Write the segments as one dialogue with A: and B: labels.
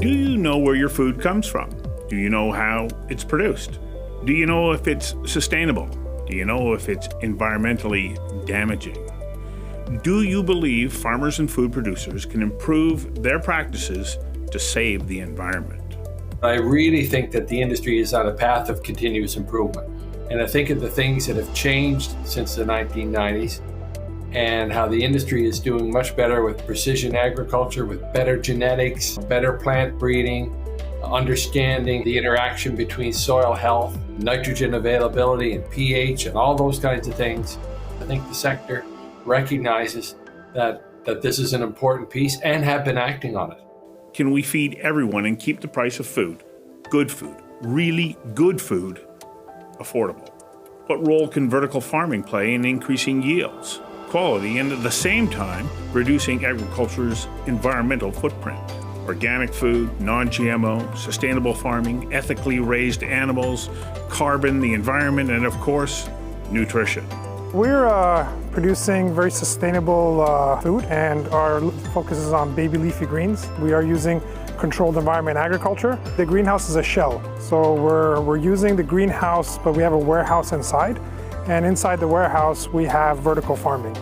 A: Do you know where your food comes from? Do you know how it's produced? Do you know if it's sustainable? Do you know if it's environmentally damaging? Do you believe farmers and food producers can improve their practices to save the environment?
B: I really think that the industry is on a path of continuous improvement. And I think of the things that have changed since the 1990s and how the industry is doing much better with precision agriculture, with better genetics, better plant breeding, understanding the interaction between soil health, nitrogen availability, and pH, and all those kinds of things. I think the sector recognizes that this is an important piece and have been acting on it.
A: Can we feed everyone and keep the price of food, good food, really good food, affordable? What role can vertical farming play in increasing yields, quality, and at the same time reducing agriculture's environmental footprint? Organic food, non-GMO, sustainable farming, ethically raised animals, carbon, the environment, and of course, nutrition.
C: We're producing very sustainable food, and our focus is on baby leafy greens. We are using controlled environment agriculture. The greenhouse is a shell, so we're using the greenhouse, but we have a warehouse inside, and inside the warehouse we have vertical farming.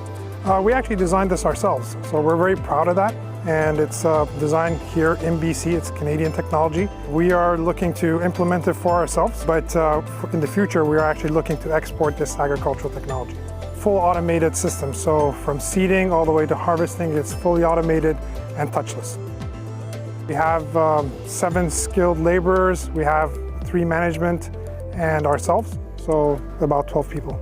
C: We actually designed this ourselves, so we're very proud of that. And it's designed here in BC. It's Canadian technology. We are looking to implement it for ourselves, but in the future, we are actually looking to export this agricultural technology. Full automated system, so from seeding all the way to harvesting, it's fully automated and touchless. We have 7 skilled laborers, we have 3 management, and ourselves, so about 12 people.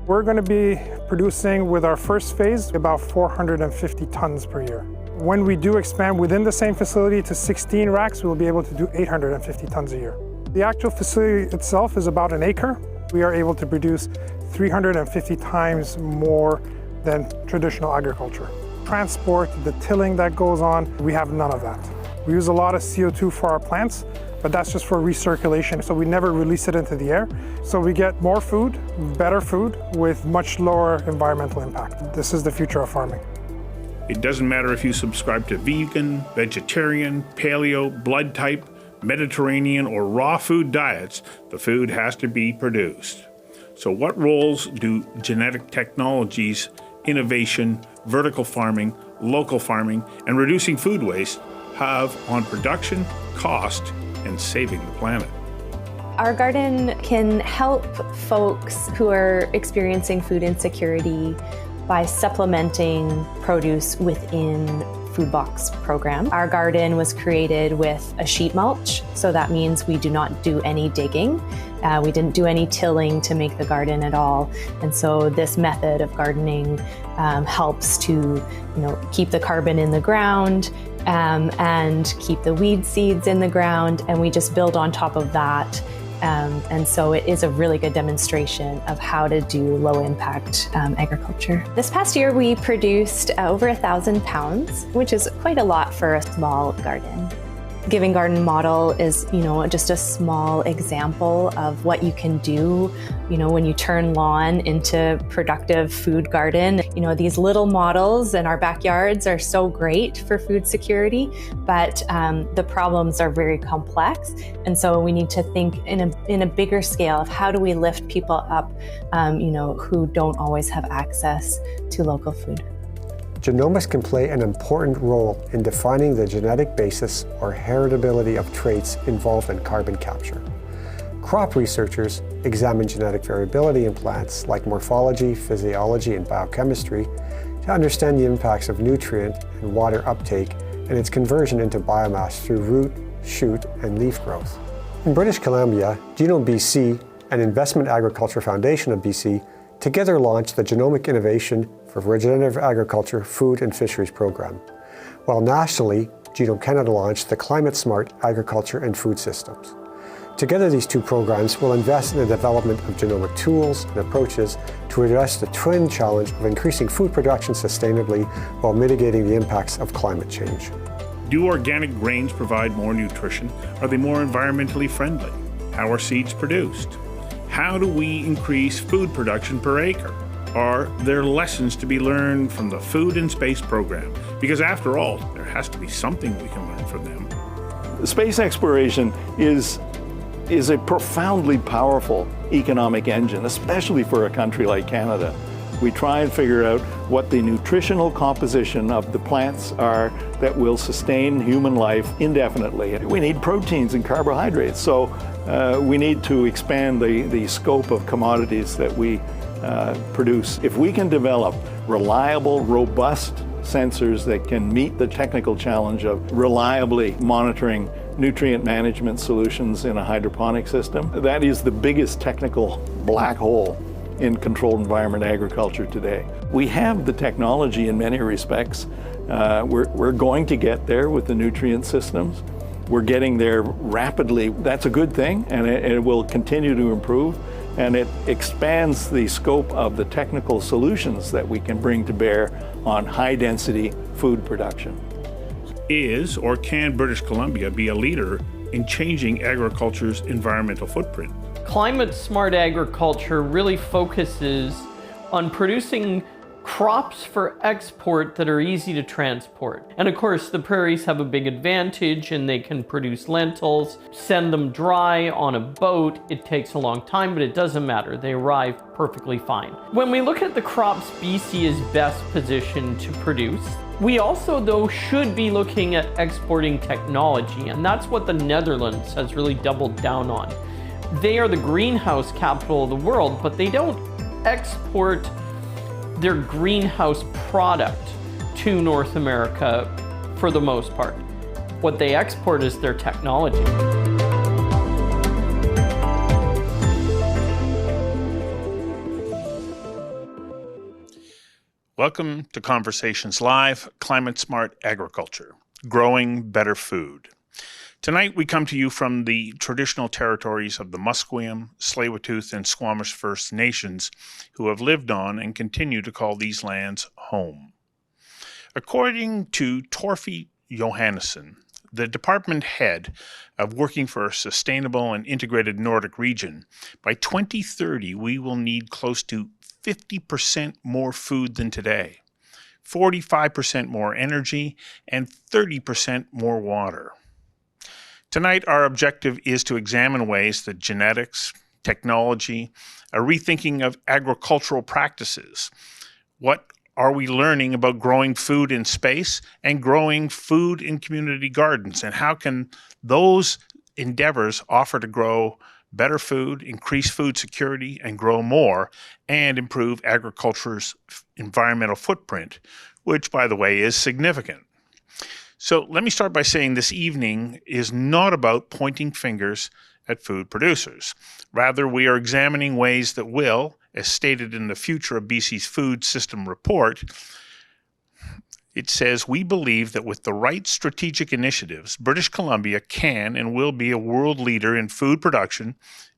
C: We're going to be producing, with our first phase, about 450 tons per year. When we do expand within the same facility to 16 racks, we'll be able to do 850 tons a year. The actual facility itself is about an acre. We are able to produce 350 times more than traditional agriculture. Transport, the tilling that goes on, we have none of that. We use a lot of CO2 for our plants, but that's just for recirculation, so we never release it into the air. So we get more food, better food, with much lower environmental impact. This is the future of farming.
A: It doesn't matter if you subscribe to vegan, vegetarian, paleo, blood type, Mediterranean, or raw food diets, the food has to be produced. So what roles do genetic technologies, innovation, vertical farming, local farming, and reducing food waste have on production, cost, and saving the planet?
D: Our garden can help folks who are experiencing food insecurity by supplementing produce within food box program. Our garden was created with a sheet mulch, so that means we do not do any digging. We didn't do any tilling to make the garden at all. And so this method of gardening helps to keep the carbon in the ground and keep the weed seeds in the ground, and we just build on top of that. And so it is a really good demonstration of how to do low-impact agriculture. This past year, we produced over 1,000 pounds, which is quite a lot for a small garden. Giving Garden model is, just a small example of what you can do, when you turn lawn into productive food garden. These little models in our backyards are so great for food security, but the problems are very complex. And so we need to think in a bigger scale of how do we lift people up, who don't always have access to local food.
E: Genomics can play an important role in defining the genetic basis or heritability of traits involved in carbon capture. Crop researchers examine genetic variability in plants like morphology, physiology, and biochemistry to understand the impacts of nutrient and water uptake and its conversion into biomass through root, shoot, and leaf growth. In British Columbia, Genome BC and Investment Agriculture Foundation of BC together launched the Genomic Innovation for Regenerative Agriculture Food and Fisheries program, while nationally, Genome Canada launched the Climate Smart Agriculture and Food Systems. Together, these two programs will invest in the development of genomic tools and approaches to address the twin challenge of increasing food production sustainably while mitigating the impacts of climate change.
A: Do organic grains provide more nutrition? Are they more environmentally friendly? How are seeds produced? How do we increase food production per acre? Are there lessons to be learned from the Food and Space program? Because after all, there has to be something we can learn from them.
F: Space exploration is a profoundly powerful economic engine, especially for a country like Canada. We try and figure out what the nutritional composition of the plants are that will sustain human life indefinitely. We need proteins and carbohydrates, so we need to expand the scope of commodities that we produce. If we can develop reliable, robust sensors that can meet the technical challenge of reliably monitoring nutrient management solutions in a hydroponic system, that is the biggest technical black hole in controlled environment agriculture today. We have the technology in many respects. We're going to get there with the nutrient systems. We're getting there rapidly. That's a good thing, and it will continue to improve. And it expands the scope of the technical solutions that we can bring to bear on high-density food production.
A: Is or can British Columbia be a leader in changing agriculture's environmental footprint?
G: Climate smart agriculture really focuses on producing crops for export that are easy to transport. And of course, the prairies have a big advantage, and they can produce lentils, send them dry on a boat. It takes a long time, but it doesn't matter. They arrive perfectly fine. When we look at the crops BC is best positioned to produce, we also, though, should be looking at exporting technology, and that's what the Netherlands has really doubled down on. They are the greenhouse capital of the world, but they don't export their greenhouse product to North America for the most part. What they export is their technology.
A: Welcome to Conversations Live, Climate Smart Agriculture, Growing Better Food. Tonight we come to you from the traditional territories of the Musqueam, Tsleil-Waututh, and Squamish First Nations, who have lived on and continue to call these lands home. According to Torfi Johannesson, the department head of Working for a Sustainable and Integrated Nordic Region, by 2030 we will need close to 50% more food than today, 45% more energy, and 30% more water. Tonight, our objective is to examine ways that genetics, technology, a rethinking of agricultural practices. What are we learning about growing food in space and growing food in community gardens? And how can those endeavors offer to grow better food, increase food security, and grow more, and improve agriculture's environmental footprint, which, by the way, is significant? So let me start by saying this evening is not about pointing fingers at food producers. Rather, we are examining ways that will, as stated in the Future of BC's Food System report, it says, we believe that with the right strategic initiatives, British Columbia can and will be a world leader in food production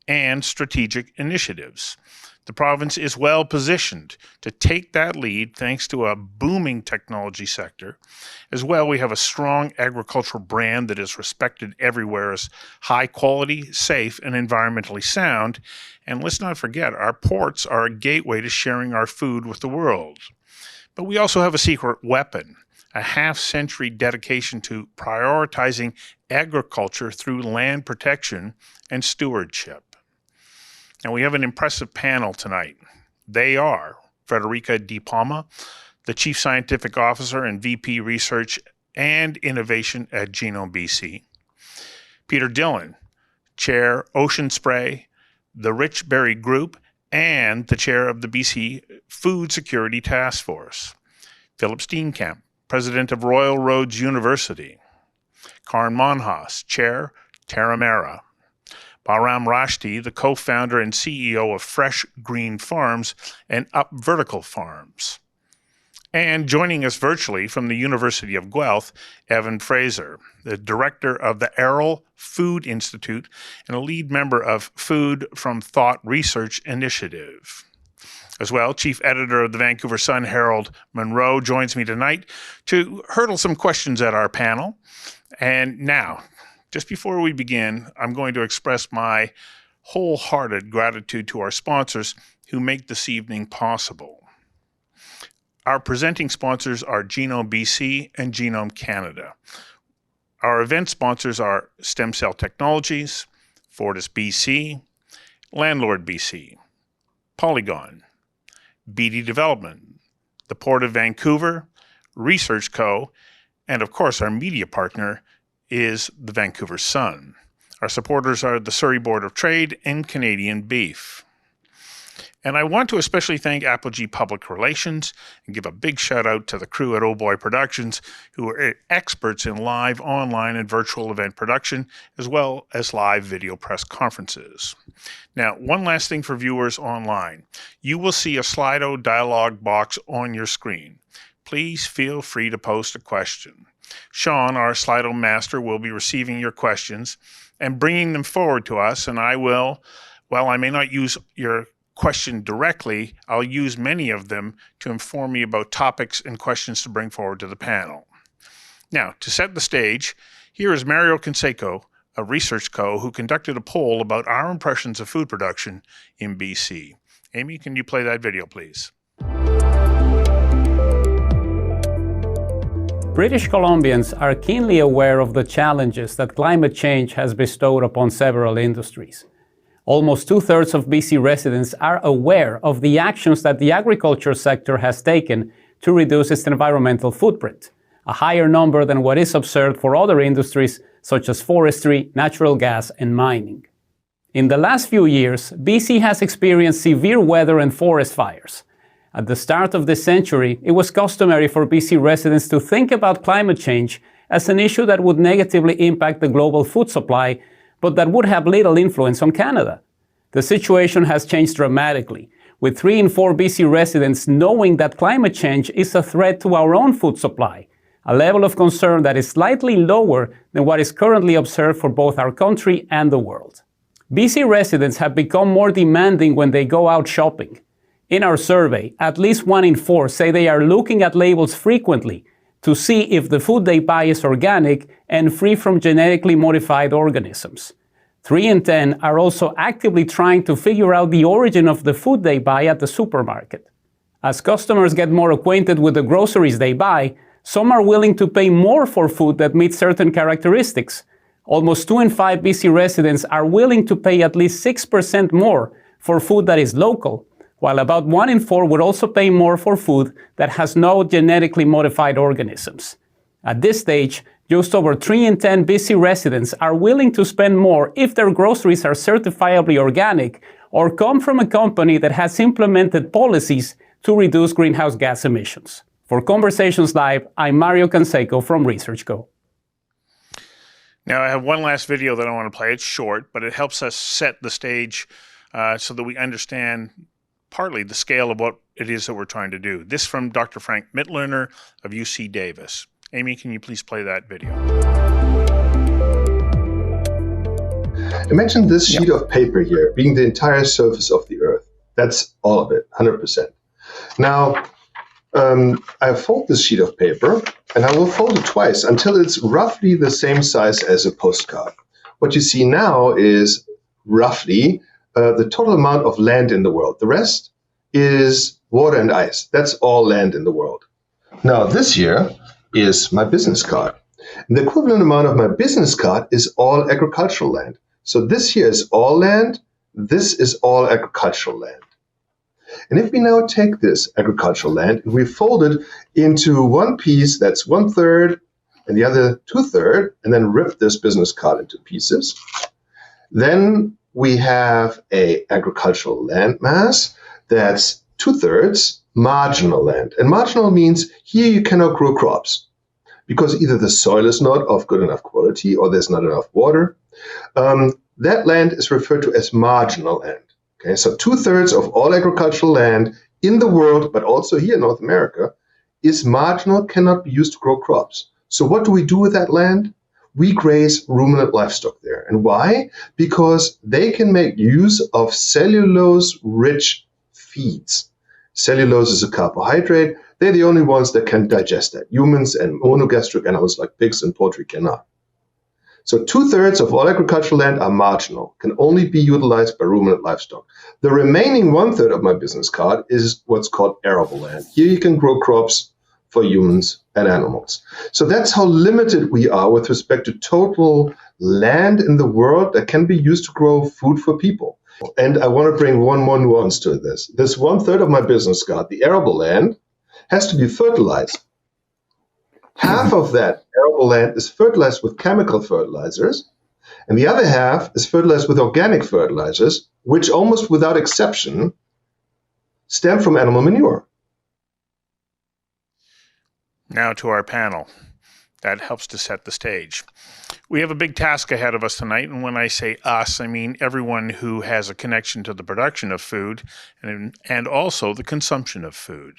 A: and strategic initiatives. The province is well positioned to take that lead thanks to a booming technology sector. As well, we have a strong agricultural brand that is respected everywhere as high quality, safe, and environmentally sound. And let's not forget, our ports are a gateway to sharing our food with the world. But we also have a secret weapon, a half-century dedication to prioritizing agriculture through land protection and stewardship. And we have an impressive panel tonight. They are Frederica Di Palma, the Chief Scientific Officer and VP Research and Innovation at Genome BC. Peter Dillon, Chair Ocean Spray, the Rich Berry Group, and the Chair of the BC Food Security Task Force. Philip Steenkamp, President of Royal Roads University. Karin Monhaus, Chair, Terramera. Bahram Rashdi, the co-founder and CEO of Fresh Green Farms and Up Vertical Farms. And joining us virtually from the University of Guelph, Evan Fraser, the director of the Errol Food Institute and a lead member of Food from Thought Research Initiative. As well, chief editor of the Vancouver Sun, Harold Monroe, joins me tonight to hurdle some questions at our panel. And now, just before we begin, I'm going to express my wholehearted gratitude to our sponsors who make this evening possible. Our presenting sponsors are Genome BC and Genome Canada. Our event sponsors are Stem Cell Technologies, Fortis BC, Landlord BC, Polygon, BD Development, the Port of Vancouver, Research Co., and of course our media partner is the Vancouver Sun. Our supporters are the Surrey Board of Trade and Canadian Beef. And I want to especially thank Apogee Public Relations and give a big shout out to the crew at Oh Boy Productions, who are experts in live, online, and virtual event production, as well as live video press conferences. Now, one last thing for viewers online. You will see a Slido dialog box on your screen. Please feel free to post a question. Sean, our Slido master, will be receiving your questions and bringing them forward to us, and I will, while I may not use your question directly, I'll use many of them to inform me about topics and questions to bring forward to the panel. Now, to set the stage, here is Mario Canseco of Research Co., who conducted a poll about our impressions of food production in BC. Amy, can you play that video, please?
H: British Columbians are keenly aware of the challenges that climate change has bestowed upon several industries. Almost 2/3 of BC residents are aware of the actions that the agriculture sector has taken to reduce its environmental footprint, a higher number than what is observed for other industries such as forestry, natural gas, and mining. In the last few years, BC has experienced severe weather and forest fires. At the start of this century, it was customary for BC residents to think about climate change as an issue that would negatively impact the global food supply, but that would have little influence on Canada. The situation has changed dramatically, with 3 in 4 BC residents knowing that climate change is a threat to our own food supply, a level of concern that is slightly lower than what is currently observed for both our country and the world. BC residents have become more demanding when they go out shopping. In our survey, at least 1 in 4 say they are looking at labels frequently to see if the food they buy is organic and free from genetically modified organisms. 3 in 10 are also actively trying to figure out the origin of the food they buy at the supermarket. As customers get more acquainted with the groceries they buy, some are willing to pay more for food that meets certain characteristics. Almost 2 in 5 BC residents are willing to pay at least 6% more for food that is local, while about 1 in 4 would also pay more for food that has no genetically modified organisms. At this stage, just over 3 in 10 BC residents are willing to spend more if their groceries are certifiably organic or come from a company that has implemented policies to reduce greenhouse gas emissions. For Conversations Live, I'm Mario Canseco from Research Co.
A: Now, I have one last video that I want to play. It's short, but it helps us set the stage so that we understand partly the scale of what it is that we're trying to do. This from Dr. Frank Mittliner of UC Davis. Amy, can you please play that video?
I: Imagine this sheet of paper here being the entire surface of the Earth. That's all of it, 100%. Now, I fold this sheet of paper, and I will fold it twice until it's roughly the same size as a postcard. What you see now is roughly the total amount of land in the world. The rest is water and ice. That's all land in the world. Now, this here is my business card. And the equivalent amount of my business card is all agricultural land. So this here is all land. This is all agricultural land. And if we now take this agricultural land and we fold it into one piece that's 1/3 and the other 2/3, and then rip this business card into pieces, then we have a agricultural land mass that's 2/3 marginal land. And marginal means here you cannot grow crops because either the soil is not of good enough quality or there's not enough water. That land is referred to as marginal land. Okay, so 2/3 of all agricultural land in the world, but also here in North America, is marginal, cannot be used to grow crops. So what do we do with that land? We graze ruminant livestock there. And why? Because they can make use of cellulose-rich feeds. Cellulose is a carbohydrate. They're the only ones that can digest that. Humans and monogastric animals like pigs and poultry cannot. So 2/3 of all agricultural land are marginal, can only be utilized by ruminant livestock. The remaining 1/3 of my business card is what's called arable land. Here you can grow crops for humans and animals. So that's how limited we are with respect to total land in the world that can be used to grow food for people. And I want to bring one more nuance to this. This 1/3 of my business card, the arable land, has to be fertilized. Half of that arable land is fertilized with chemical fertilizers, and the other half is fertilized with organic fertilizers, which almost without exception stem from animal manure.
A: Now to our panel. That helps to set the stage. We have a big task ahead of us tonight, and when I say us, I mean everyone who has a connection to the production of food and also the consumption of food.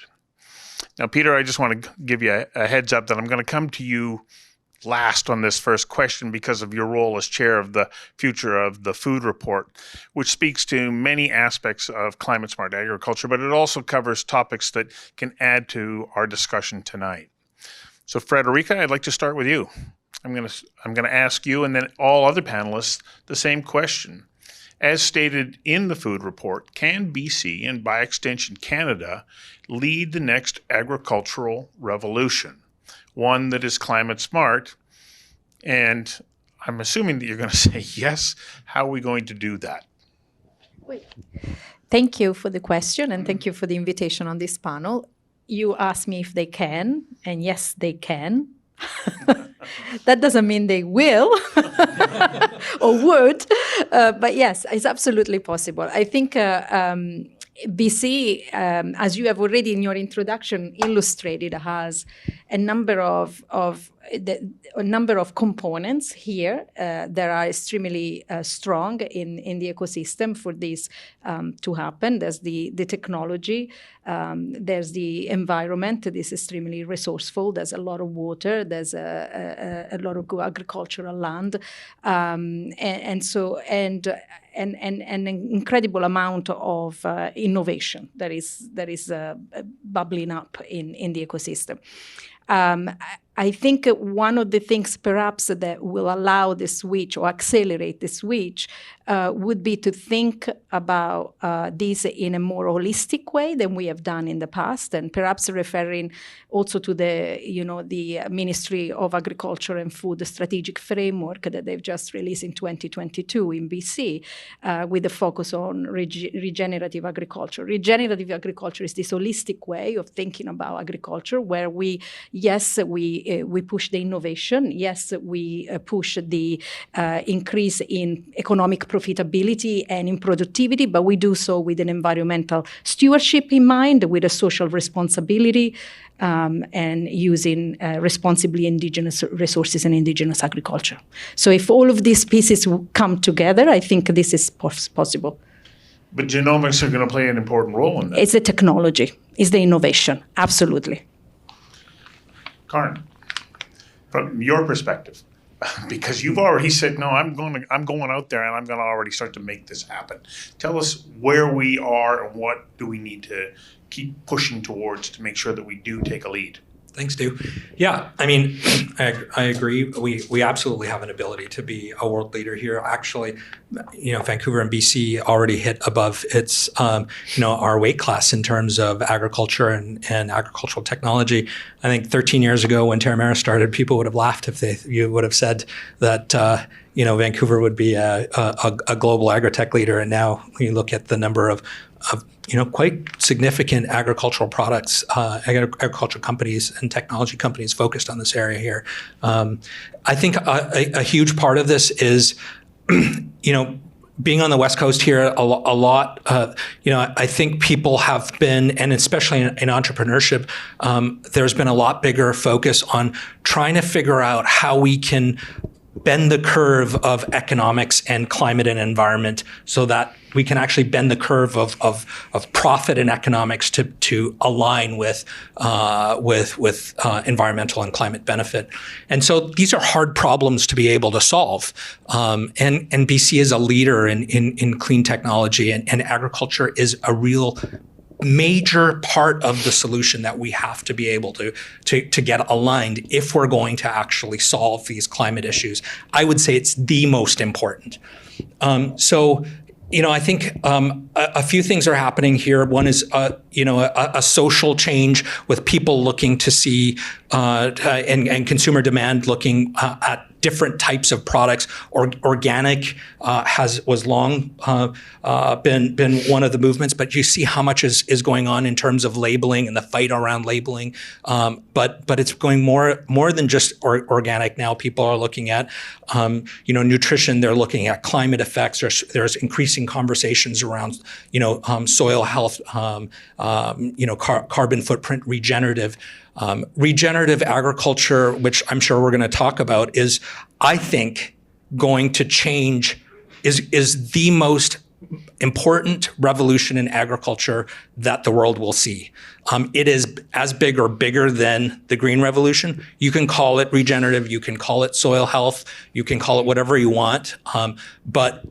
A: Now, Peter, I just want to give you a heads up that I'm going to come to you last on this first question because of your role as chair of the Future of the Food Report, which speaks to many aspects of climate smart agriculture, but it also covers topics that can add to our discussion tonight. So, Frederica, I'd like to start with you. I'm going to ask you and then all other panelists the same question. As stated in the food report, can BC and by extension Canada lead the next agricultural revolution, one that is climate smart? And I'm assuming that you're going to say yes. How are we going to do that?
J: Thank you for the question and thank you for the invitation on this panel. You asked me if they can, and yes, they can. That doesn't mean they will or would, but yes, it's absolutely possible. I think BC, as you have already in your introduction illustrated, has a number of components here that are extremely strong in the ecosystem for this to happen. There's the technology, there's the environment that is extremely resourceful. There's a lot of water. There's a lot of agricultural land, and an incredible amount of innovation that is bubbling up in the ecosystem. I think one of the things perhaps that will allow the switch or accelerate the switch would be to think about this in a more holistic way than we have done in the past, and perhaps referring also to the Ministry of Agriculture and Food strategic framework that they've just released in 2022 in BC, with a focus on regenerative agriculture. Regenerative agriculture is this holistic way of thinking about agriculture, where we push the innovation. Yes, we push the increase in economic profitability and in productivity, but we do so with an environmental stewardship in mind, with a social responsibility, and using responsibly indigenous resources and indigenous agriculture. So if all of these pieces come together, I think this is possible.
A: But genomics are going to play an important role in that.
J: It's the technology, it's the innovation, absolutely.
A: Karin, from your perspective, because you've already said, no, I'm going out there and I'm going to already start to make this happen. Tell us where we are and what do we need to keep pushing towards to make sure that we do take a lead.
K: Thanks, Stu. Yeah, I mean, I agree. We absolutely have an ability to be a world leader here. Actually, Vancouver and BC already hit above its, our weight class in terms of agriculture and agricultural technology. I think 13 years ago when Terramera started, people would have laughed if you would have said that, Vancouver would be a global agri-tech leader. And now when you look at the number of quite significant agricultural products, agricultural companies and technology companies focused on this area here. I think a huge part of this is, being on the West Coast here a lot, I think people have been, and especially in entrepreneurship, there's been a lot bigger focus on trying to figure out how we can bend the curve of economics and climate and environment so that we can actually bend the curve of profit and economics to align with environmental and climate benefit. And so these are hard problems to be able to solve. And BC is a leader in clean technology, and agriculture is a real major part of the solution that we have to be able to get aligned if we're going to actually solve these climate issues. I would say it's the most important. I think a few things are happening here. One is, a social change with people looking to see and consumer demand looking at different types of products. Organic was long been one of the movements, but you see how much is going on in terms of labeling and the fight around labeling. But it's going more than just organic now. People are looking at nutrition. They're looking at climate effects. There's increasing conversations around soil health, carbon footprint, regenerative. Regenerative agriculture, which I'm sure we're going to talk about, is, I think, going to change, is the most important revolution in agriculture that the world will see. It is as big or bigger than the Green Revolution. You can call it regenerative, you can call it soil health, you can call it whatever you want. But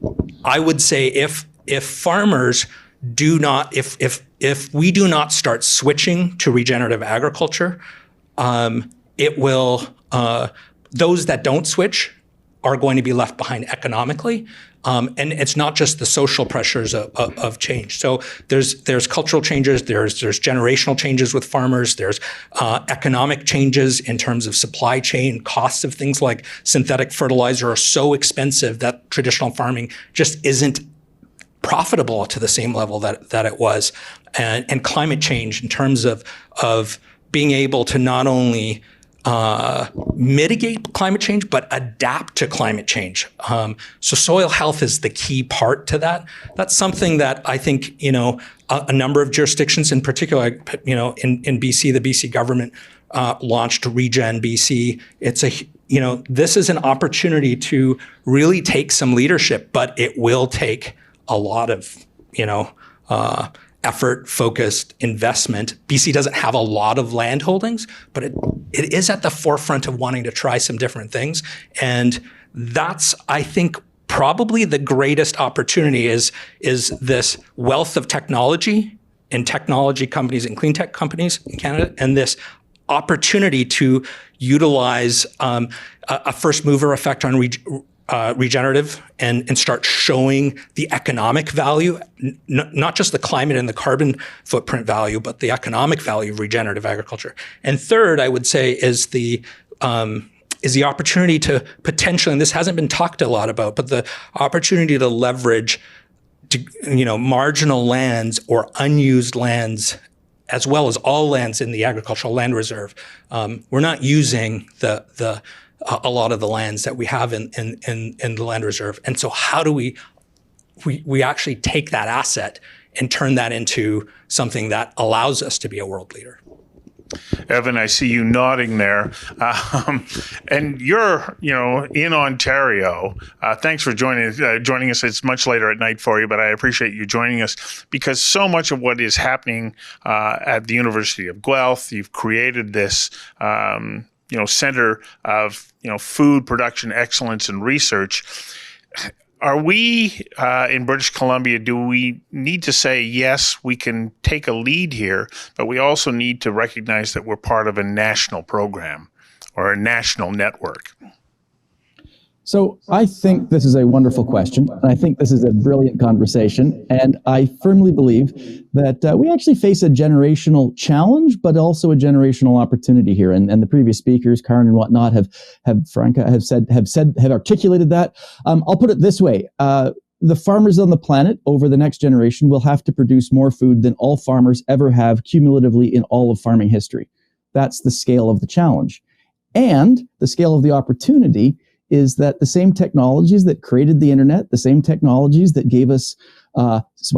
K: I would say if farmers do not, if we do not start switching to regenerative agriculture, it will, those that don't switch are going to be left behind economically. And it's not just the social pressures of change. So there's cultural changes, there's generational changes with farmers, there's economic changes in terms of supply chain. Costs of things like synthetic fertilizer are so expensive that traditional farming just isn't profitable to the same level that it was, and climate change in terms of being able to not only mitigate climate change but adapt to climate change. So soil health is the key part to that. That's something that I think a number of jurisdictions, in particular, in BC, the BC government launched Regen BC. It's this is an opportunity to really take some leadership, but it will take a lot of, effort, focused investment. BC doesn't have a lot of land holdings, but it is at the forefront of wanting to try some different things. And that's, I think, probably the greatest opportunity is this wealth of technology and technology companies and clean tech companies in Canada, and this opportunity to utilize a first mover effect on regenerative and start showing the economic value, not just the climate and the carbon footprint value, but the economic value of regenerative agriculture. And third, I would say, is the opportunity to potentially, and this hasn't been talked a lot about, but the opportunity to leverage marginal lands or unused lands, as well as all lands in the agricultural land reserve. We're not using a lot of the lands that we have in the land reserve. And so how do we actually take that asset and turn that into something that allows us to be a world leader?
A: Evan, I see you nodding there. And you're, in Ontario. Thanks for joining us. It's much later at night for you, but I appreciate you joining us, because so much of what is happening at the University of Guelph, you've created this center of food production excellence and research. Are we in British Columbia, do we need to say, yes, we can take a lead here, but we also need to recognize that we're part of a national program or a national network?
L: So I think this is a wonderful question, and I think this is a brilliant conversation, and I firmly believe that we actually face a generational challenge, but also a generational opportunity here. And the previous speakers, Karen and whatnot, have articulated that. I'll put it this way: the farmers on the planet over the next generation will have to produce more food than all farmers ever have cumulatively in all of farming history. That's the scale of the challenge, and the scale of the opportunity is that the same technologies that created the internet, the same technologies that gave us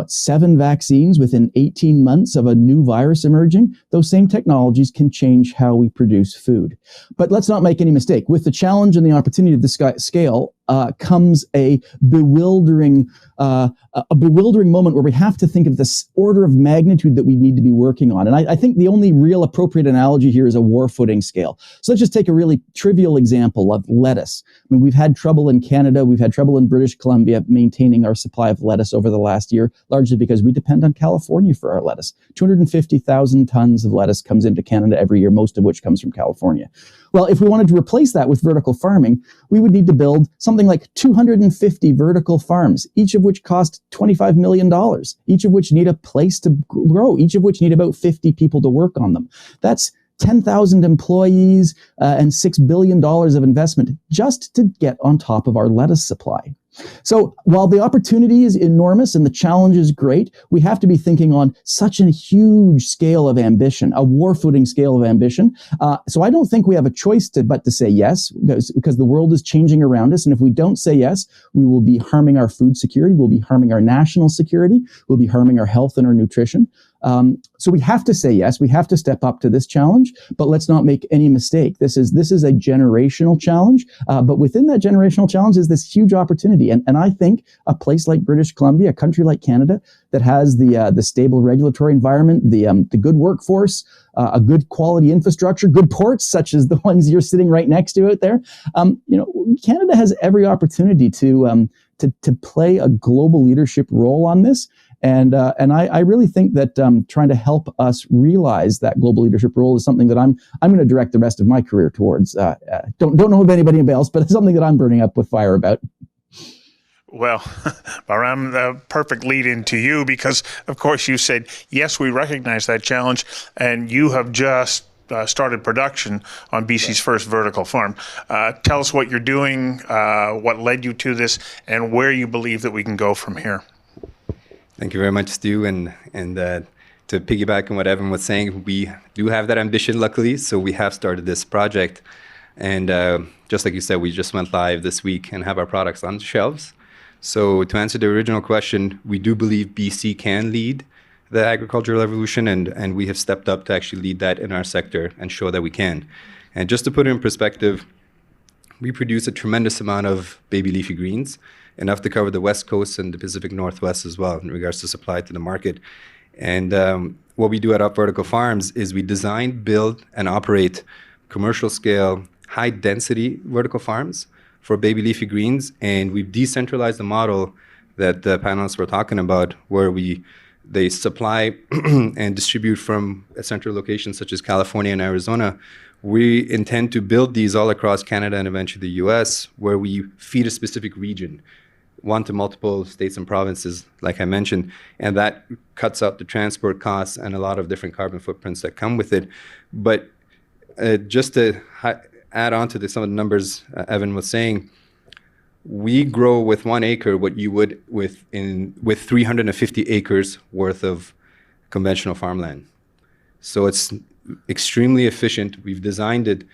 L: 7 vaccines within 18 months of a new virus emerging, those same technologies can change how we produce food. But let's not make any mistake. With the challenge and the opportunity of this scale comes a bewildering moment where we have to think of this order of magnitude that we need to be working on. And I think the only real appropriate analogy here is a war footing scale. So let's just take a really trivial example of lettuce. I mean, we've had trouble in Canada, we've had trouble in British Columbia maintaining our supply of lettuce over the last year, largely because we depend on California for our lettuce. 250,000 tons of lettuce comes into Canada every year, most of which comes from California. Well, if we wanted to replace that with vertical farming, we would need to build something like 250 vertical farms, each of which cost $25 million, each of which need a place to grow, each of which need about 50 people to work on them. That's 10,000 employees and $6 billion of investment just to get on top of our lettuce supply. So while the opportunity is enormous and the challenge is great, we have to be thinking on such a huge scale of ambition, a war-footing scale of ambition. So I don't think we have a choice but to say yes, because the world is changing around us. And if we don't say yes, we will be harming our food security, we'll be harming our national security, we'll be harming our health and our nutrition. So we have to say yes, we have to step up to this challenge, but let's not make any mistake. This is a generational challenge, but within that generational challenge is this huge opportunity. And I think a place like British Columbia, a country like Canada that has the stable regulatory environment, the good workforce, a good quality infrastructure, good ports such as the ones you're sitting right next to out there. Canada has every opportunity to play a global leadership role on this. And I really think that trying to help us realize that global leadership role is something that I'm going to direct the rest of my career towards. Don't know of anybody else, but it's something that I'm burning up with fire about.
A: Well, Bahram, the perfect lead into you, because of course you said, yes, we recognize that challenge, and you have just started production on BC's first vertical farm. Tell us what you're doing, what led you to this, and where you believe that we can go from here.
M: Thank you very much, Stu. And to piggyback on what Evan was saying, we do have that ambition, luckily, so we have started this project. And just like you said, we just went live this week and have our products on the shelves. So to answer the original question, we do believe BC can lead the agricultural revolution, and we have stepped up to actually lead that in our sector and show that we can. And just to put it in perspective, we produce a tremendous amount of baby leafy greens, enough to cover the West Coast and the Pacific Northwest as well in regards to supply to the market. And what we do at Up Vertical Farms is we design, build, and operate commercial scale, high density vertical farms for baby leafy greens. And we've decentralized the model that the panelists were talking about, where they supply and distribute from a central location such as California and Arizona. We intend to build these all across Canada and eventually the US, where we feed a specific region, one to multiple states and provinces, like I mentioned, and that cuts out the transport costs and a lot of different carbon footprints that come with it. But just to add on to some of the numbers Evan was saying, we grow with 1 acre what you would with 350 acres worth of conventional farmland. So it's extremely efficient. We've designed it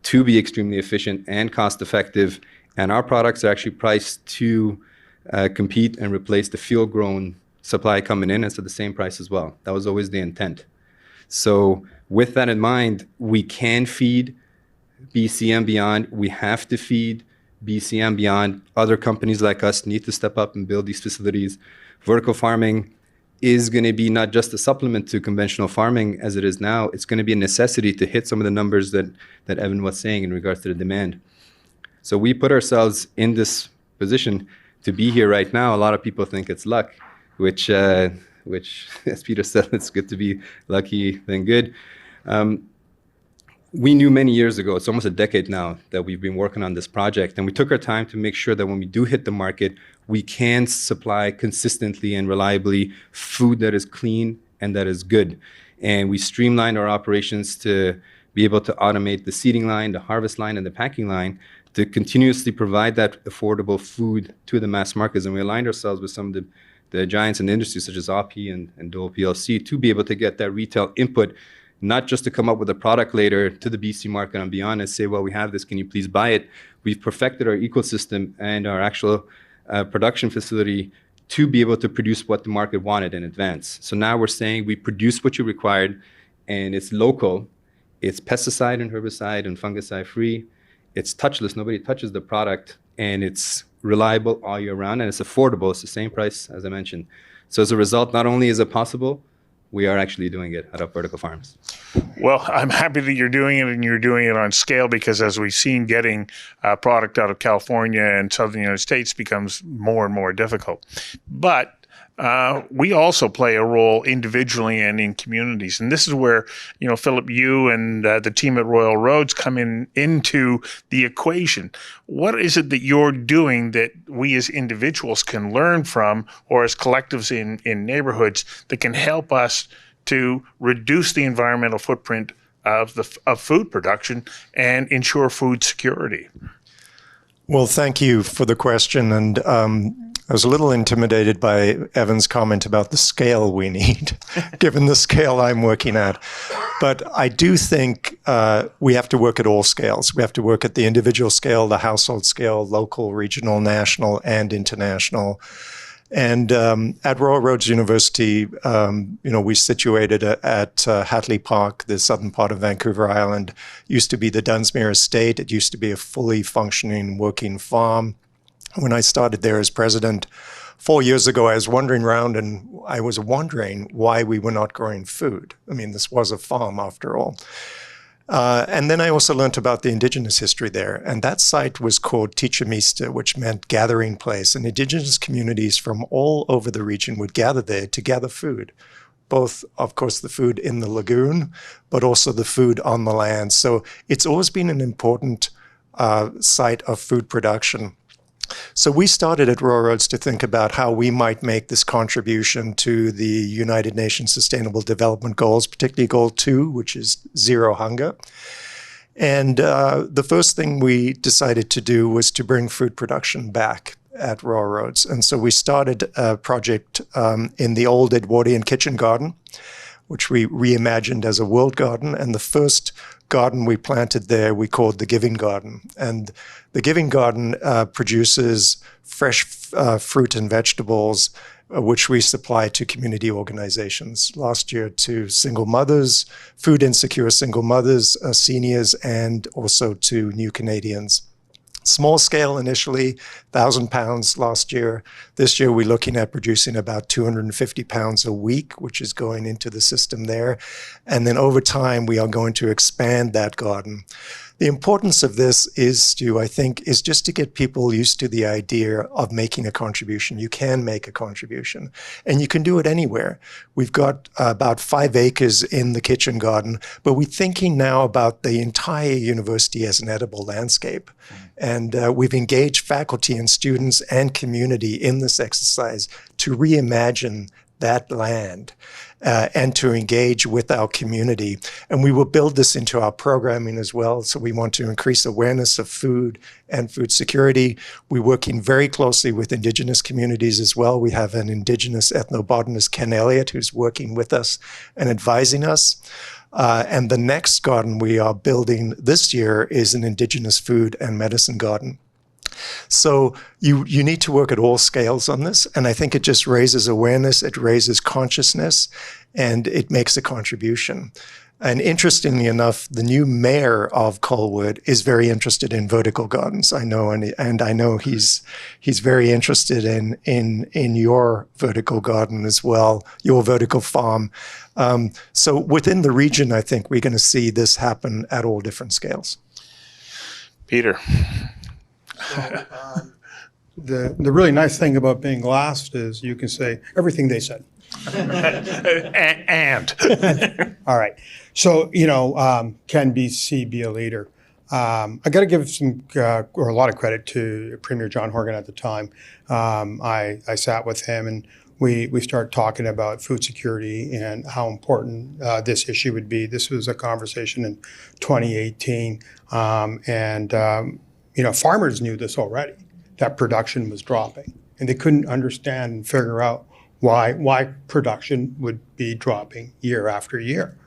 M: to be extremely efficient and cost effective, and our products are actually priced to compete and replace the field-grown supply coming in. It's at the same price as well. That was always the intent. So with that in mind, we can feed BC and beyond. We have to feed BC and beyond. Other companies like us need to step up and build these facilities. Vertical farming is going to be not just a supplement to conventional farming as it is now. It's going to be a necessity to hit some of the numbers that Evan was saying in regards to the demand. So we put ourselves in this position to be here right now. A lot of people think it's luck, which as Peter said, it's good to be lucky than good. We knew many years ago, it's almost a decade now, that we've been working on this project, and we took our time to make sure that when we do hit the market, we can supply consistently and reliably food that is clean and that is good. And we streamlined our operations to be able to automate the seeding line, the harvest line, and the packing line to continuously provide that affordable food to the mass markets. And we aligned ourselves with some of the giants in the industry, such as OPI and Dole PLC, to be able to get that retail input, not just to come up with a product later to the BC market and beyond and say, well, we have this, can you please buy it? We've perfected our ecosystem and our actual production facility to be able to produce what the market wanted in advance. So now we're saying we produce what you required, and it's local, it's pesticide and herbicide and fungicide free, it's touchless, nobody touches the product, and it's reliable all year round, and it's affordable. It's the same price as I mentioned. So as a result, not only is it possible, we are actually doing it at Up Vertical Farms.
A: Well, I'm happy that you're doing it, and you're doing it on scale, because as we've seen, getting product out of California and southern United States becomes more and more difficult. But we also play a role individually and in communities. And this is where, Philip, you and the team at Royal Roads come into the equation. What is it that you're doing that we as individuals can learn from, or as collectives in neighborhoods, that can help us to reduce the environmental footprint of food production and ensure food security?
N: Well, thank you for the question. And I was a little intimidated by Evan's comment about the scale we need, given the scale I'm working at. But I do think we have to work at all scales. We have to work at the individual scale, the household scale, local, regional, national, and international. And at Royal Roads University, we situated at Hatley Park, the southern part of Vancouver Island. Used to be the Dunsmuir Estate. It used to be a fully functioning working farm. When I started there as president 4 years ago, I was wandering around and I was wondering why we were not growing food. I mean, this was a farm after all. And then I also learned about the indigenous history there. And that site was called Tichimista, which meant gathering place. And indigenous communities from all over the region would gather there to gather food. Both, of course, the food in the lagoon, but also the food on the land. So it's always been an important site of food production. So we started at Royal Roads to think about how we might make this contribution to the United Nations Sustainable Development Goals, particularly Goal 2, which is zero hunger. And the first thing we decided to do was to bring food production back at Royal Roads. And so we started a project in the old Edwardian kitchen garden, which we reimagined as a world garden. And the first garden we planted there, we called the Giving Garden. And the Giving Garden produces fresh fruit and vegetables, which we supply to community organizations. Last year to single mothers, food insecure single mothers, seniors, and also to new Canadians. Small scale initially, 1,000 pounds last year. This year we're looking at producing about 250 pounds a week, which is going into the system there. And then over time, we are going to expand that garden. The importance of this is, Stu, I think, is just to get people used to the idea of making a contribution. You can make a contribution, and you can do it anywhere. We've got about 5 acres in the kitchen garden, but we're thinking now about the entire university as an edible landscape. And we've engaged faculty and students and community in this exercise to reimagine that land and to engage with our community. And we will build this into our programming as well. So we want to increase awareness of food and food security. We're working very closely with Indigenous communities as well. We have an Indigenous ethnobotanist, Ken Elliott, who's working with us and advising us. And the next garden we are building this year is an Indigenous food and medicine garden. So you need to work at all scales on this. And I think it just raises awareness, it raises consciousness, and it makes a contribution. And interestingly enough, the new mayor of Colwood is very interested in vertical gardens. I know, and I know he's very interested in your vertical garden as well, your vertical farm. So within the region, I think we're going to see this happen at all different scales.
A: Peter.
O: So, the really nice thing about being last is you can say everything they said.
A: and.
O: All right. So, can BC be a leader? I got to give a lot of credit to Premier John Horgan at the time. I sat with him and we started talking about food security and how important this issue would be. This was a conversation in 2018. Farmers knew this already, that production was dropping. And they couldn't understand and figure out why production would be dropping year after year.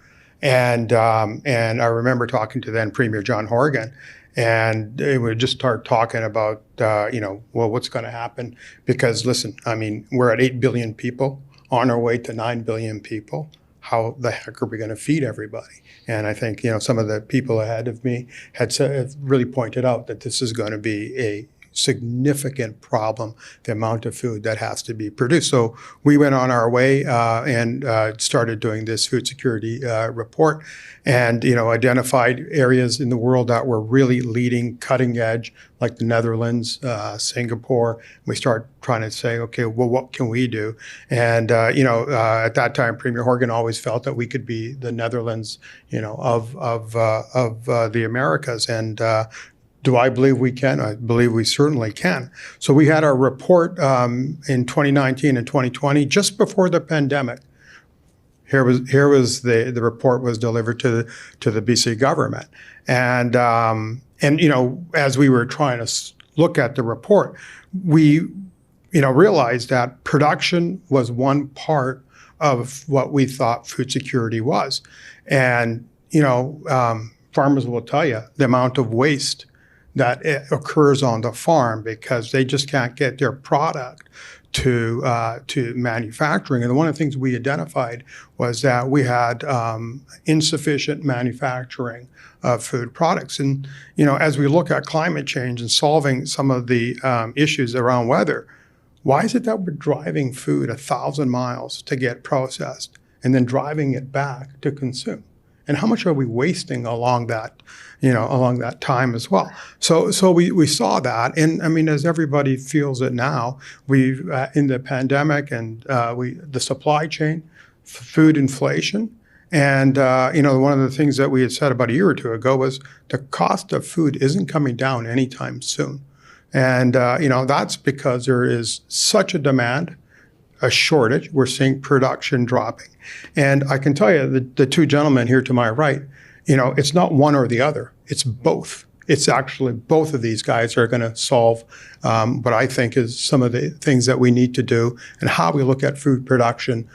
O: And I remember talking to then Premier John Horgan, and they would just start talking about, what's going to happen? Because listen, I mean, we're at 8 billion people on our way to 9 billion people. How the heck are we going to feed everybody? And I think, some of the people ahead of me have really pointed out that this is going to be a significant problem, the amount of food that has to be produced. So we went on our way and started doing this food security report, and identified areas in the world that were really leading, cutting edge, like the Netherlands, Singapore. We start trying to say, okay, well, what can we do? And at that time, Premier Horgan always felt that we could be the Netherlands, of the Americas. And do I believe we can? I believe we certainly can. So we had our report in 2019 and 2020, just before the pandemic. Here was the report was delivered to the BC government, and as we were trying to look at the report, we realized that production was one part of what we thought food security was, and farmers will tell you the amount of waste that occurs on the farm because they just can't get their product to manufacturing. And one of the things we identified was that we had insufficient manufacturing of food products. And as we look at climate change and solving some of the issues around weather, why is it that we're driving food 1,000 miles to get processed and then driving it back to consume? And how much are we wasting along that time as well? So we saw that, and I mean, as everybody feels it now, we've in the pandemic and the supply chain, food inflation, and one of the things that we had said about a year or two ago was the cost of food isn't coming down anytime soon, and that's because there is such a demand, a shortage. We're seeing production dropping. And I can tell you, the two gentlemen here to my right, it's not one or the other. It's both. It's actually both of these guys are going to solve what I think is some of the things that we need to do and how we look at food production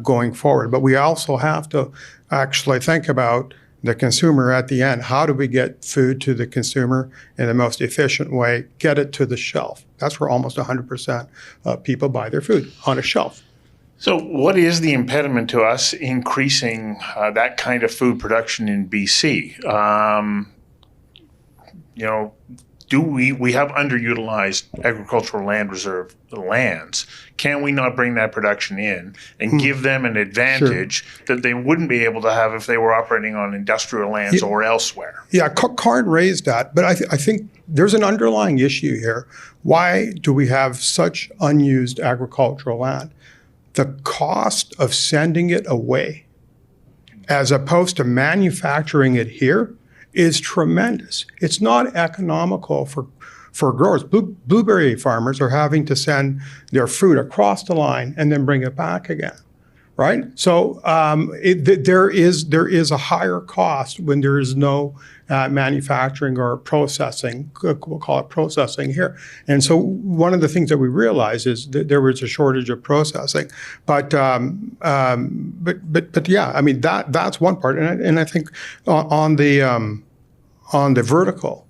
O: going forward. But we also have to actually think about the consumer at the end. How do we get food to the consumer in the most efficient way, get it to the shelf? That's where almost 100% of people buy their food, on a shelf.
A: So what is the impediment to us increasing that kind of food production in BC? Do we have underutilized agricultural land reserve lands? Can we not bring that production in and give them an advantage that they wouldn't be able to have if they were operating on industrial lands or elsewhere?
O: Yeah, Card raised that, but I think there's an underlying issue here. Why do we have such unused agricultural land? The cost of sending it away, as opposed to manufacturing it here, is tremendous. It's not economical for growers. Blueberry farmers are having to send their fruit across the line and then bring it back again, right? So there is a higher cost when there is no manufacturing or processing. We'll call it processing here. And so one of the things that we realized is that there was a shortage of processing. But yeah, I mean that's one part. And I think on the vertical,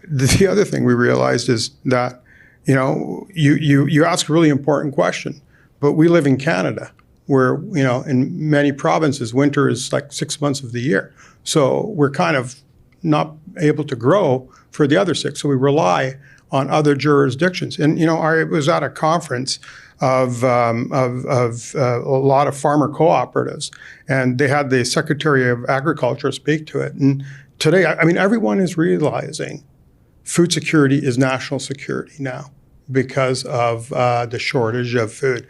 O: the other thing we realized is that you ask a really important question, but we live in Canada, where in many provinces winter is like 6 months of the year. So we're kind of not able to grow for the other 6. So we rely on other jurisdictions. And I was at a conference of a lot of farmer cooperatives, and they had the Secretary of Agriculture speak to it. And today, I mean, everyone is realizing food security is national security now because of the shortage of food.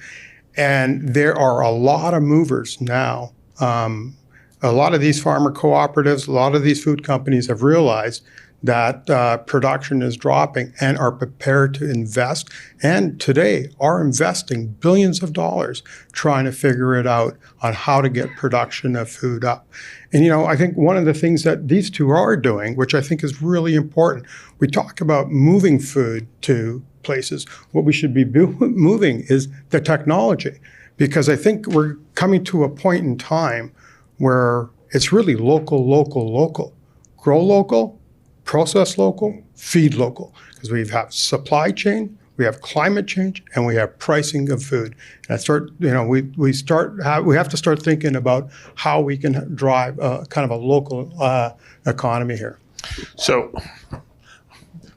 O: And there are a lot of movers now. A lot of these farmer cooperatives, a lot of these food companies have realized that production is dropping and are prepared to invest, and today are investing billions of dollars trying to figure it out on how to get production of food up. And I think one of the things that these two are doing, which I think is really important, we talk about moving food to places. What we should be moving is the technology, because I think we're coming to a point in time where it's really local. Grow local, process local, feed local, because we have supply chain, we have climate change, and we have pricing of food. And we have to start thinking about how we can drive kind of a local economy here.
A: So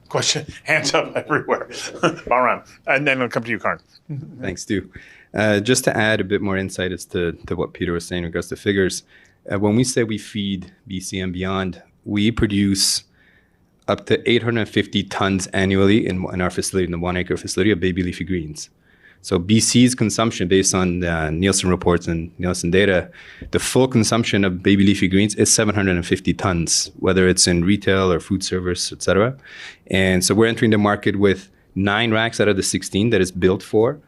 A: Question, hands up everywhere. Baran, and then I'll come to you, Karn.
M: Thanks, Stu. Just to add a bit more insight as to what Peter was saying in regards to figures, when we say we feed BC and beyond, we produce up to 850 tons annually in our facility, in the 1 acre facility of baby leafy greens. So BC's consumption, based on Nielsen reports and Nielsen data, the full consumption of baby leafy greens is 750 tons, whether it's in retail or food service, et cetera. And so we're entering the market with 9 racks out of the 16 that is built for,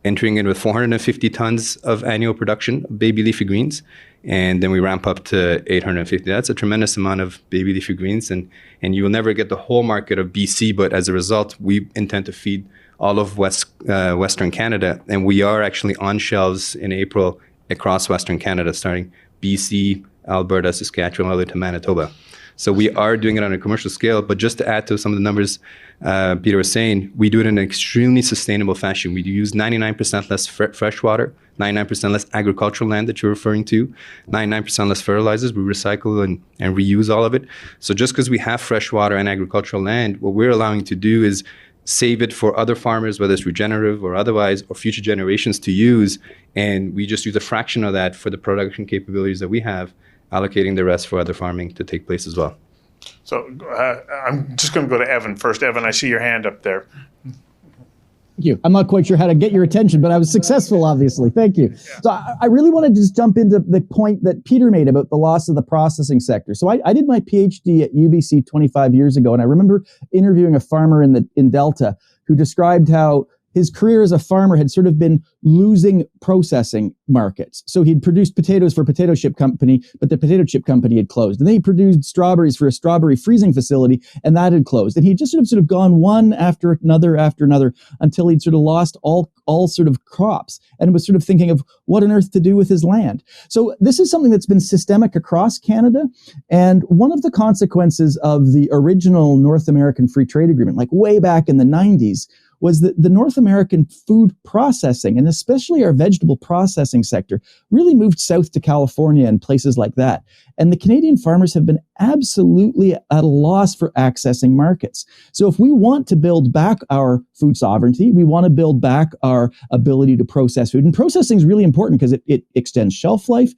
M: entering in with 450 tons of annual production of baby leafy greens. And then we ramp up to 850. That's a tremendous amount of baby leafy greens. And you will never get the whole market of BC, but as a result, we intend to feed all of Western Canada. And we are actually on shelves in April across Western Canada, starting BC, Alberta, Saskatchewan, all the way to Manitoba. So we are doing it on a commercial scale. But just to add to some of the numbers Peter was saying, we do it in an extremely sustainable fashion. We use 99% less fresh water, 99% less agricultural land that you're referring to, 99% less fertilizers. We recycle and reuse all of it. So just because we have fresh water and agricultural land, what we're allowing to do is save it for other farmers, whether it's regenerative or otherwise, or future generations to use. And we just use a fraction of that for the production capabilities that we have, allocating the rest for other farming to take place as well.
A: So I'm just going to go to Evan first. Evan, I see your hand up there.
L: Thank you. I'm not quite sure how to get your attention, but I was successful, obviously. Thank you. Yeah. So I really wanted to just jump into the point that Peter made about the loss of the processing sector. So I did my PhD at UBC 25 years ago, and I remember interviewing a farmer in Delta who described how his career as a farmer had sort of been losing processing markets. So he'd produced potatoes for a potato chip company, but the potato chip company had closed. And then he produced strawberries for a strawberry freezing facility, and that had closed. And he'd just sort of gone one after another until he'd sort of lost all sort of crops and was sort of thinking of what on earth to do with his land. So this is something that's been systemic across Canada. And one of the consequences of the original North American Free Trade Agreement, like way back in the 90s, was that the North American food processing, and especially our vegetable processing sector, really moved south to California and places like that. And the Canadian farmers have been absolutely at a loss for accessing markets. So if we want to build back our food sovereignty, we want to build back our ability to process food. And processing is really important because it extends shelf life.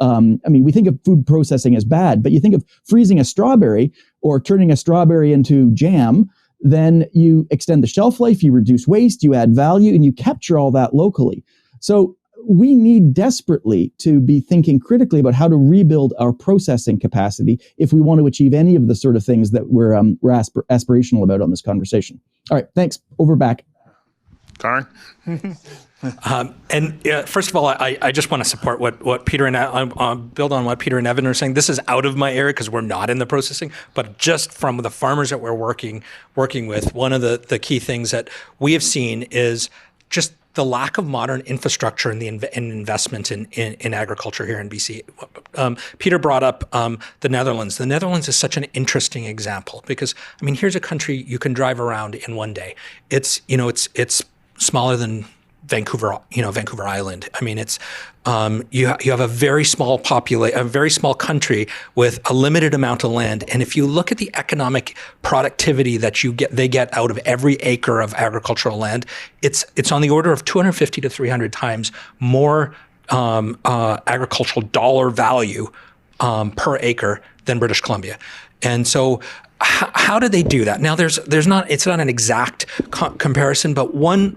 L: We think of food processing as bad, but you think of freezing a strawberry or turning a strawberry into jam, then you extend the shelf life, you reduce waste, you add value, and you capture all that locally. So we need desperately to be thinking critically about how to rebuild our processing capacity if we want to achieve any of the sort of things that we're aspirational about on this conversation. All right, thanks. Over back.
A: Karn?
K: First of all, I just want to support what Peter and build on what Peter and Evan are saying. This is out of my area because we're not in the processing, but just from the farmers that we're working with, one of the key things that we have seen is just the lack of modern infrastructure and investment in agriculture here in BC. Peter brought up the Netherlands. The Netherlands is such an interesting example because, here's a country you can drive around in one day. It's smaller than Vancouver Island. It's you have a very small a very small country with a limited amount of land. And if you look at the economic productivity that they get out of every acre of agricultural land, it's on the order of 250 to 300 times more agricultural dollar value per acre than British Columbia. And so how do they do that? Now, it's not an exact comparison, but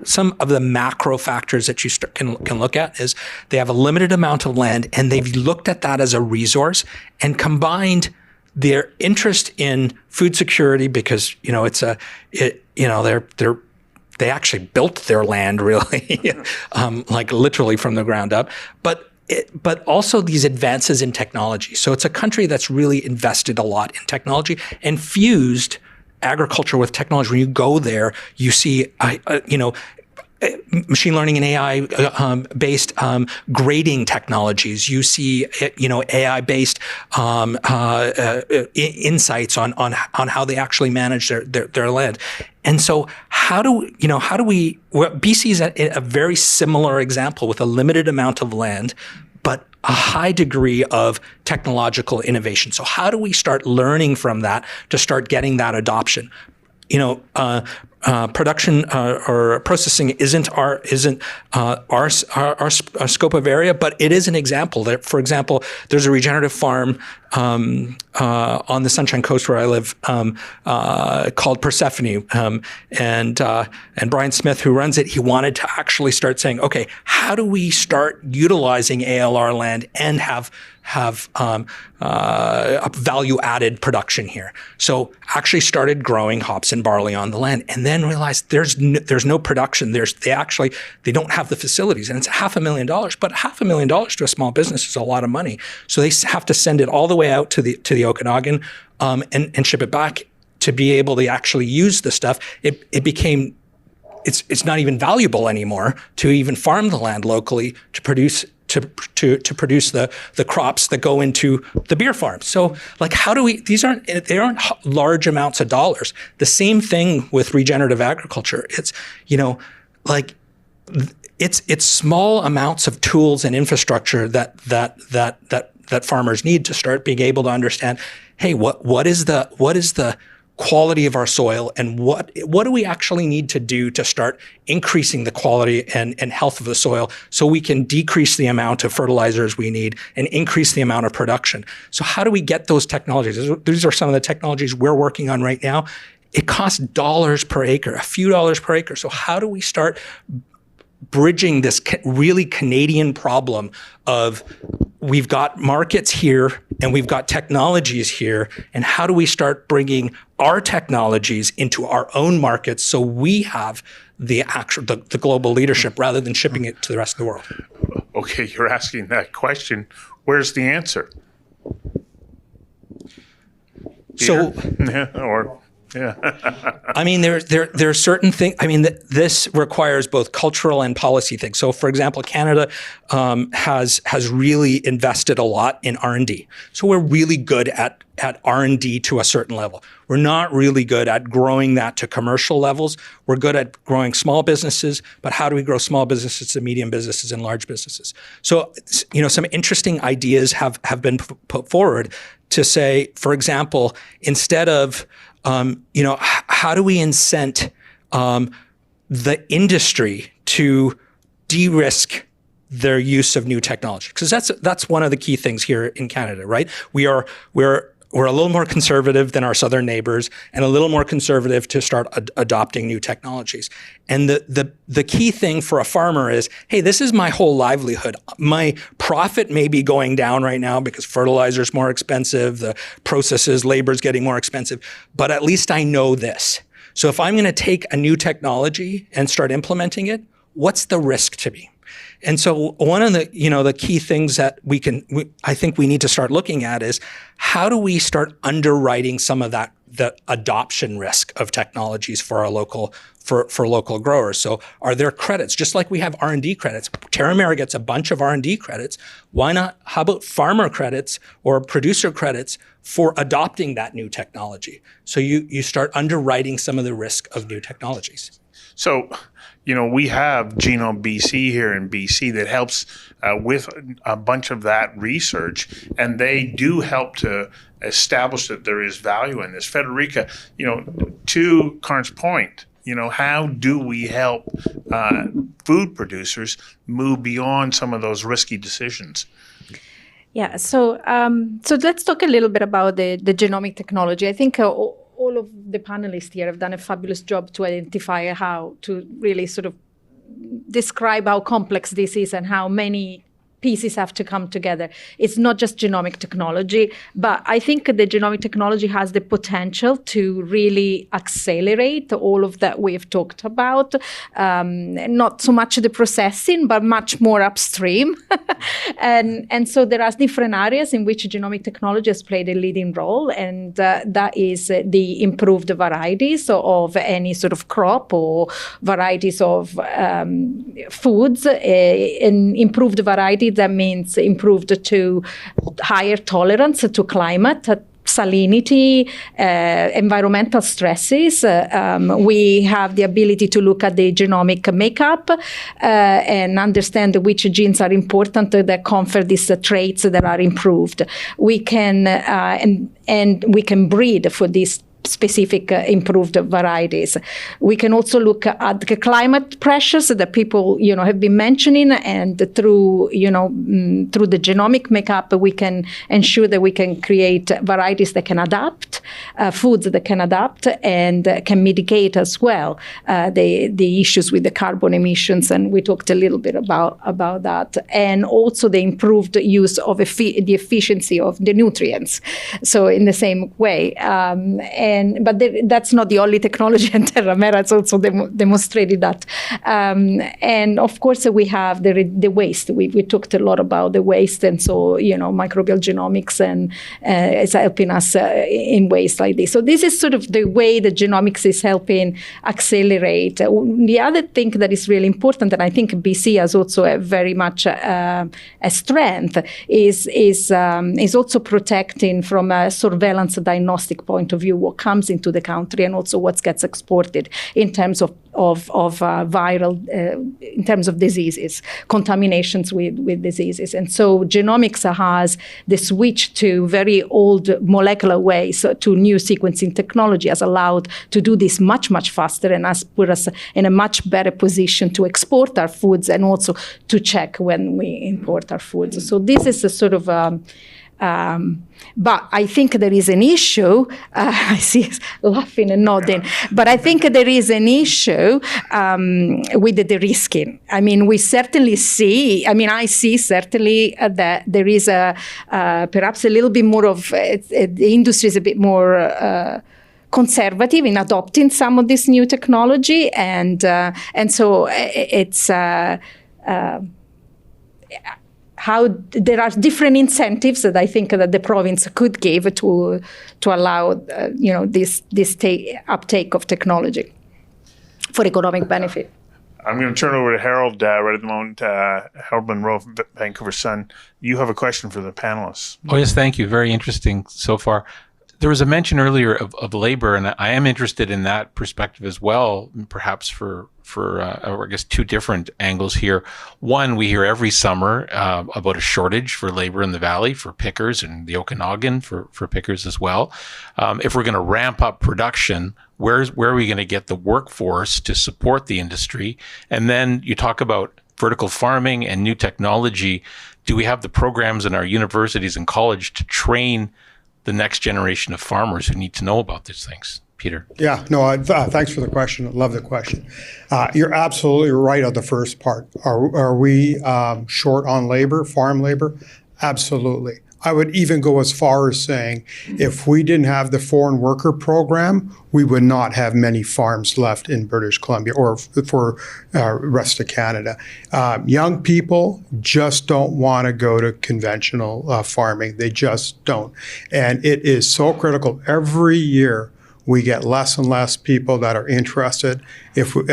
K: some of the macro factors that you can look at is they have a limited amount of land, and they've looked at that as a resource and combined their interest in food security because they actually built their land really, like literally from the ground up, but also these advances in technology. So it's a country that's really invested a lot in technology and fused agriculture with technology. When you go there, you see, machine learning and AI based grading technologies. You see, AI based insights on how they actually manage their land. And so BC is a very similar example with a limited amount of land, but a high degree of technological innovation. So how do we start learning from that to start getting that adoption? production or processing isn't our scope of area, but it is an example. That, for example, there's a regenerative farm on the Sunshine Coast where I live called Persephone, and Brian Smith, who runs it, he wanted to actually start saying, okay, how do we start utilizing ALR land and have a value-added production here? So actually started growing hops and barley on the land, and then realized there's no production. They don't have the facilities, and it's $500,000. But $500,000 to a small business is a lot of money. So they have to send it all the way out to the Okanagan and ship it back to be able to actually use the stuff. It became it's not even valuable anymore to even farm the land locally to produce the crops that go into the beer farm. So like, how do we, they aren't large amounts of dollars. The same thing with regenerative agriculture. It's, it's small amounts of tools and infrastructure that farmers need to start being able to understand, hey, what is the quality of our soil, and what do we actually need to do to start increasing the quality and health of the soil so we can decrease the amount of fertilizers we need and increase the amount of production. So how do we get those technologies? These are some of the technologies we're working on right now. It costs dollars per acre, a few dollars per acre. So how do we start bridging this really Canadian problem of we've got markets here and we've got technologies here, and how do we start bringing our technologies into our own markets so we have the global leadership rather than shipping it to the rest of the world?
A: Okay, you're asking that question. Where's the answer?
K: So, I mean, there are certain things. I mean, this requires both cultural and policy things. So, for example, Canada has really invested a lot in R&D. So we're really good at R&D to a certain level. We're not really good at growing that to commercial levels. We're good at growing small businesses, but how do we grow small businesses to medium businesses and large businesses? So, some interesting ideas have been put forward to say, for example, instead of how do we incent the industry to de-risk their use of new technology? Because that's one of the key things here in Canada, right? We're a little more conservative than our southern neighbors, and a little more conservative to start adopting new technologies. And the key thing for a farmer is, hey, this is my whole livelihood. My profit may be going down right now because fertilizer is more expensive, the processes, labor is getting more expensive, but at least I know this. So if I'm going to take a new technology and start implementing it, what's the risk to me? And so one of the key things that I think we need to start looking at is, how do we start underwriting some of the adoption risk of technologies for our local growers? So are there credits? Just like we have R&D credits, Terramera gets a bunch of R&D credits. Why not? How about farmer credits or producer credits for adopting that new technology? So you start underwriting some of the risk of new technologies.
A: So, we have Genome BC here in BC that helps with a bunch of that research, and they do help to establish that there is value in this. Federica, to Karn's point, how do we help food producers move beyond some of those risky decisions?
J: Yeah, so let's talk a little bit about the genomic technology. I think all of the panelists here have done a fabulous job to identify how to really sort of describe how complex this is and how many pieces have to come together. It's not just genomic technology, but I think the genomic technology has the potential to really accelerate all of that we've talked about. Not so much the processing, but much more upstream. and so there are different areas in which genomic technology has played a leading role, and that is the improved varieties of any sort of crop or varieties of foods. An improved variety that means improved to higher tolerance to climate, salinity, environmental stresses. We have the ability to look at the genomic makeup and understand which genes are important that confer these traits that are improved. We can and we can breed for these specific improved varieties. We can also look at the climate pressures that people, have been mentioning, and through the genomic makeup, we can ensure that we can create varieties that can adapt, foods that can adapt and can mitigate as well the issues with the carbon emissions. And we talked a little bit about that, and also the improved use of the efficiency of the nutrients. So in the same way, but that's not the only technology, and Terramera has also demonstrated that. And of course, we have the waste. We talked a lot about the waste, and so microbial genomics and is helping us in ways like this. So this is sort of the way that genomics is helping accelerate. The other thing that is really important, and I think BC has also very much a strength, is also protecting from a surveillance diagnostic point of view what comes into the country and also what gets exported in terms of viral, in terms of diseases, contaminations with diseases. And so genomics has the switch to very old molecular ways to new sequencing technology has allowed to do this much, much faster, and has put us in a much better position to export our foods and also to check when we import our foods. So this is a sort of but I think there is an issue. I see laughing and nodding. But I think there is an issue with the de-risking. I mean, we certainly see. I mean, I see certainly that there is perhaps a little bit more of the industry is a bit more conservative in adopting some of this new technology, and so it's. How there are different incentives that I think that the province could give to allow this uptake of technology for economic benefit.
A: I'm going to turn over to Harold right at the moment. Harold Monroe from Vancouver Sun. You have a question for the panelists.
P: Oh yes, thank you. Very interesting so far. There was a mention earlier of labor, and I am interested in that perspective as well, perhaps for I guess two different angles here. One, we hear every summer about a shortage for labor in the valley for pickers, and the Okanagan for pickers as well. If we're going to ramp up production, where are we going to get the workforce to support the industry? And then you talk about vertical farming and new technology. Do we have the programs in our universities and college to train the next generation of farmers who need to know about these things? Peter.
O: Yeah, no, thanks for the question. I love the question. You're absolutely right on the first part. Are we short on labor, farm labor? Absolutely. I would even go as far as saying if we didn't have the foreign worker program, we would not have many farms left in British Columbia or for rest of Canada. Young people just don't want to go to conventional farming. They just don't. And it is so critical. Every year, we get less and less people that are interested. Just the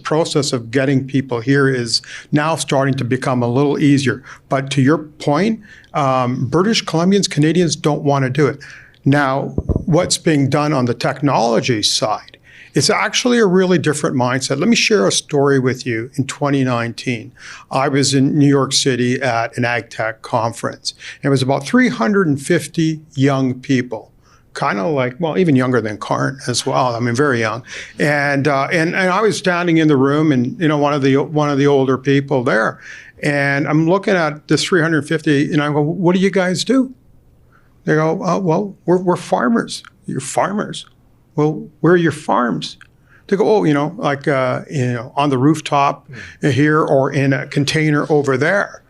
O: process of getting people here is now starting to become a little easier. But to your point, British Columbians, Canadians don't want to do it. Now, what's being done on the technology side is actually a really different mindset. Let me share a story with you. In 2019, I was in New York City at an AgTech conference. It was about 350 young people, kind of like, well, even younger than Karn as well. I mean, very young. And I was standing in the room, and one of the older people there, and I'm looking at this 350, and I go, "What do you guys do?" They go, "Oh, well, we're farmers." "You're farmers? Well, where are your farms?" They go, "Oh, on the rooftop here or in a container over there."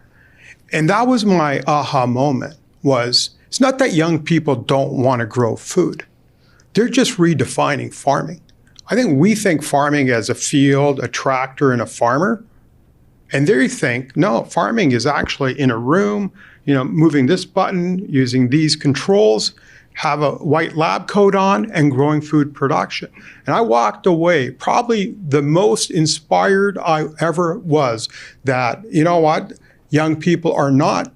O: And that was my aha moment. It's not that young people don't want to grow food. They're just redefining farming. I think we think farming as a field, a tractor, and a farmer. And they think, no, farming is actually in a room, moving this button, using these controls, have a white lab coat on, and growing food production. And I walked away probably the most inspired I ever was that, you know what? Young people are not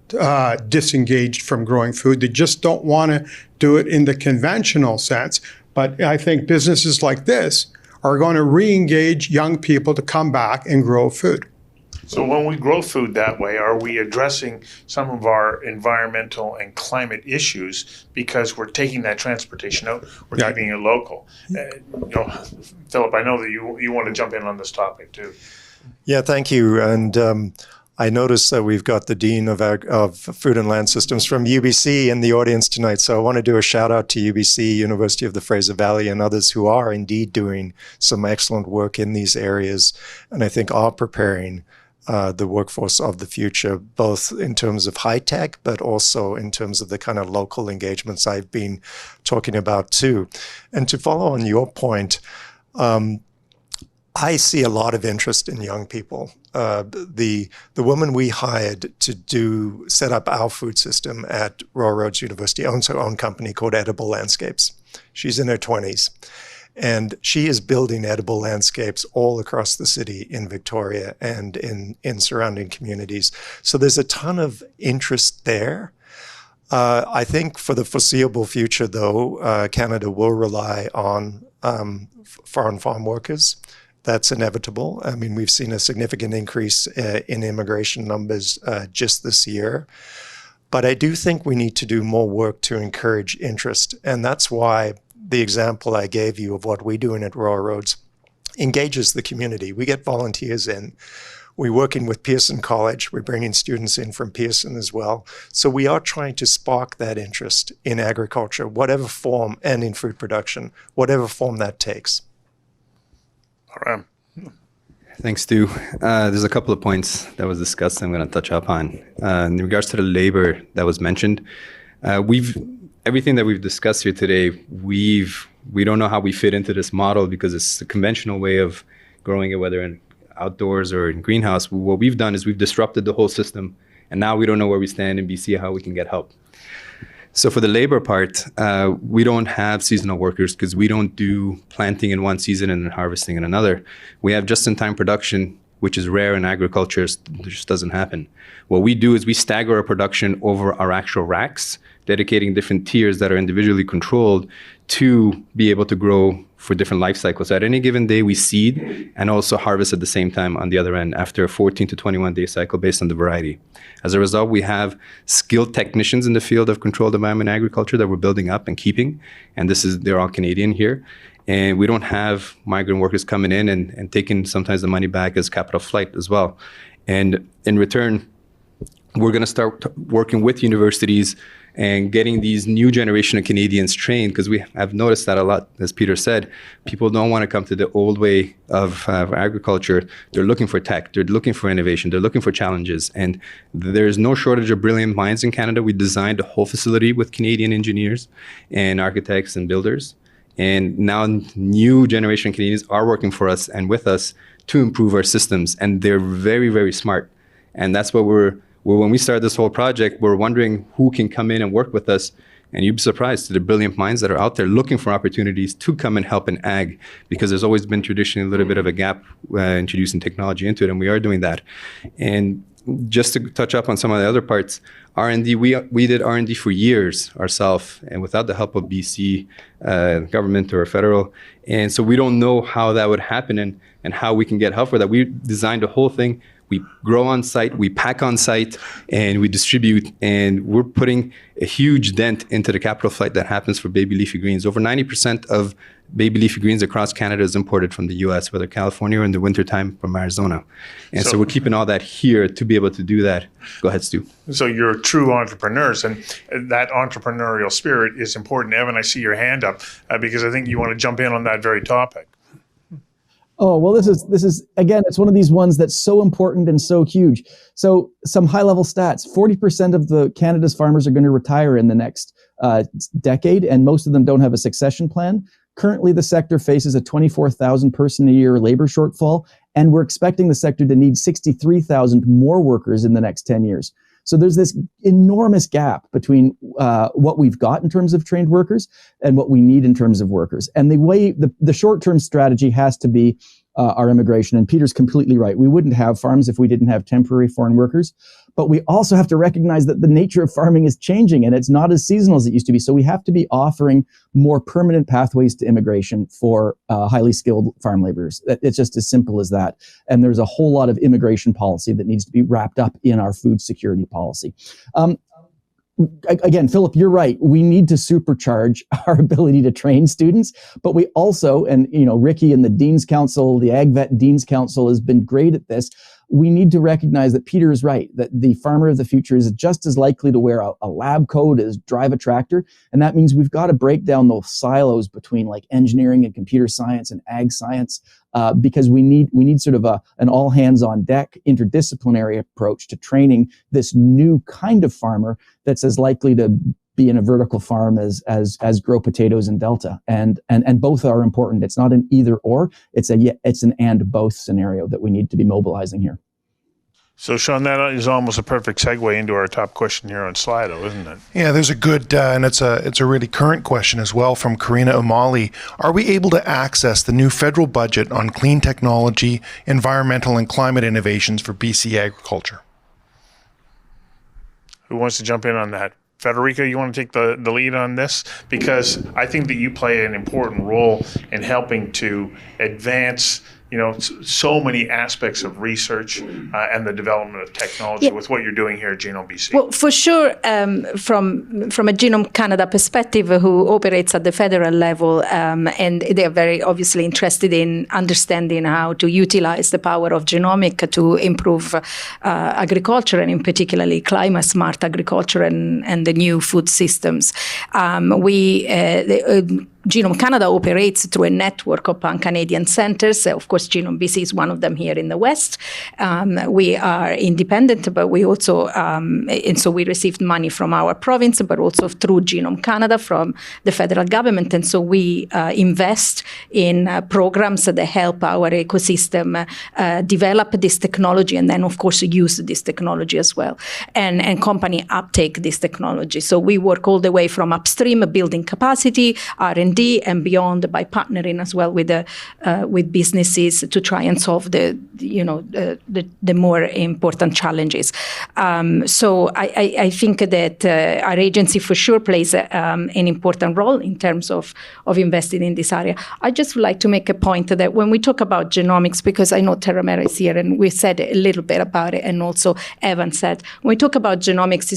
O: disengaged from growing food. They just don't want to do it in the conventional sense. But I think businesses like this are going to re-engage young people to come back and grow food.
A: So when we grow food that way, are we addressing some of our environmental and climate issues because we're taking that transportation out, we're keeping it local? Philip, I know that you want to jump in on this topic too.
N: Yeah, thank you. And I noticed that we've got the Dean of Food and Land Systems from UBC in the audience tonight. So I want to do a shout out to UBC, University of the Fraser Valley, and others who are indeed doing some excellent work in these areas, and I think are preparing the workforce of the future, both in terms of high tech, but also in terms of the kind of local engagements I've been talking about too. And to follow on your point, I see a lot of interest in young people. The woman we hired to set up our food system at Royal Roads University owns her own company called Edible Landscapes. She's in her 20s. And she is building edible landscapes all across the city in Victoria and in surrounding communities. So there's a ton of interest there. I think for the foreseeable future, though, Canada will rely on foreign farm workers. That's inevitable. I mean, we've seen a significant increase in immigration numbers just this year. But I do think we need to do more work to encourage interest. And that's why the example I gave you of what we're doing at Royal Roads engages the community. We get volunteers in. We're working with Pearson College. We're bringing students in from Pearson as well. So we are trying to spark that interest in agriculture, whatever form, and in food production, whatever form that takes.
A: All right.
M: Thanks, Stu. There's a couple of points that was discussed I'm going to touch upon. In regards to the labor that was mentioned, everything that we've discussed here today, we don't know how we fit into this model because it's the conventional way of growing it, whether in outdoors or in greenhouse. What we've done is we've disrupted the whole system, and now we don't know where we stand in BC, how we can get help. So for the labor part, we don't have seasonal workers because we don't do planting in one season and then harvesting in another. We have just-in-time production, which is rare in agriculture. It just doesn't happen. What we do is we stagger our production over our actual racks, dedicating different tiers that are individually controlled to be able to grow for different life cycles. So at any given day, we seed and also harvest at the same time on the other end after a 14 to 21 day cycle based on the variety. As a result, we have skilled technicians in the field of controlled environment agriculture that we're building up and keeping. And they're all Canadian here. And we don't have migrant workers coming in and taking sometimes the money back as capital flight as well. And in return, we're going to start working with universities and getting these new generation of Canadians trained, because we have noticed that a lot, as Peter said, people don't want to come to the old way of agriculture. They're looking for tech, they're looking for innovation, they're looking for challenges. And there's no shortage of brilliant minds in Canada. We designed a whole facility with Canadian engineers and architects and builders. And now new generation Canadians are working for us and with us to improve our systems. And they're very, very smart. And that's what when we started this whole project, we're wondering who can come in and work with us. And you'd be surprised to the brilliant minds that are out there looking for opportunities to come and help in ag, because there's always been traditionally a little bit of a gap introducing technology into it, and we are doing that. And just to touch up on some of the other parts, R&D, we did R&D for years ourselves, and without the help of BC government or federal. And so we don't know how that would happen and how we can get help for that. We designed the whole thing. We grow on site, we pack on site, and we distribute. And we're putting a huge dent into the capital flight that happens for baby leafy greens. Over 90% of baby leafy greens across Canada is imported from the US, whether California or in the wintertime from Arizona. And so we're keeping all that here to be able to do that. Go ahead, Stu.
A: So you're true entrepreneurs, and that entrepreneurial spirit is important. Evan, I see your hand up because I think you want to jump in on that very topic.
L: Oh, well, this is again, it's one of these ones that's so important and so huge. So some high level stats, 40% of the Canada's farmers are going to retire in the next decade, and most of them don't have a succession plan. Currently, the sector faces a 24,000 person a year labor shortfall, and we're expecting the sector to need 63,000 more workers in the next 10 years. So there's this enormous gap between what we've got in terms of trained workers and what we need in terms of workers. And the short-term strategy has to be our immigration. And Peter's completely right. We wouldn't have farms if we didn't have temporary foreign workers. But we also have to recognize that the nature of farming is changing and it's not as seasonal as it used to be. So we have to be offering more permanent pathways to immigration for highly skilled farm laborers. It's just as simple as that. And there's a whole lot of immigration policy that needs to be wrapped up in our food security policy. Again, Philip, you're right. We need to supercharge our ability to train students, but we also, and Ricky and the Dean's Council, the AgVet Dean's Council has been great at this. We need to recognize that Peter is right, that the farmer of the future is just as likely to wear a lab coat as drive a tractor. And that means we've got to break down those silos between like engineering and computer science and ag science, because we need sort of an all hands on deck interdisciplinary approach to training this new kind of farmer that's as likely to be in a vertical farm as grow potatoes in Delta. And both are important. It's not an either or, it's an and both scenario that we need to be mobilizing here.
A: So, Sean, that is almost a perfect segue into our top question here on Slido, isn't it?
Q: Yeah, there's a good, and it's a really current question as well from Karina Umali. Are we able to access the new federal budget on clean technology, environmental and climate innovations for BC agriculture?
A: Who wants to jump in on that? Federica, you want to take the lead on this? Because I think that you play an important role in helping to advance so many aspects of research and the development of technology with what you're doing here at Genome BC.
J: Well, for sure, from a Genome Canada perspective, who operates at the federal level, and they are very obviously interested in understanding how to utilize the power of genomic to improve agriculture, and in particularly climate smart agriculture and the new food systems. Genome Canada operates through a network of pan-Canadian centers. Of course, Genome BC is one of them here in the West. We are independent, but we also, and so we received money from our province, but also through Genome Canada from the federal government. And so we invest in programs that help our ecosystem develop this technology and then, of course, use this technology as well. And company uptake this technology. So we work all the way from upstream, building capacity, R&D, and beyond by partnering as well with businesses to try and solve the more important challenges. So I think that our agency for sure plays an important role in terms of investing in this area. I just would like to make a point that when we talk about genomics, because I know Terramera is here and we said a little bit about it, and also Evan said, when we talk about genomics,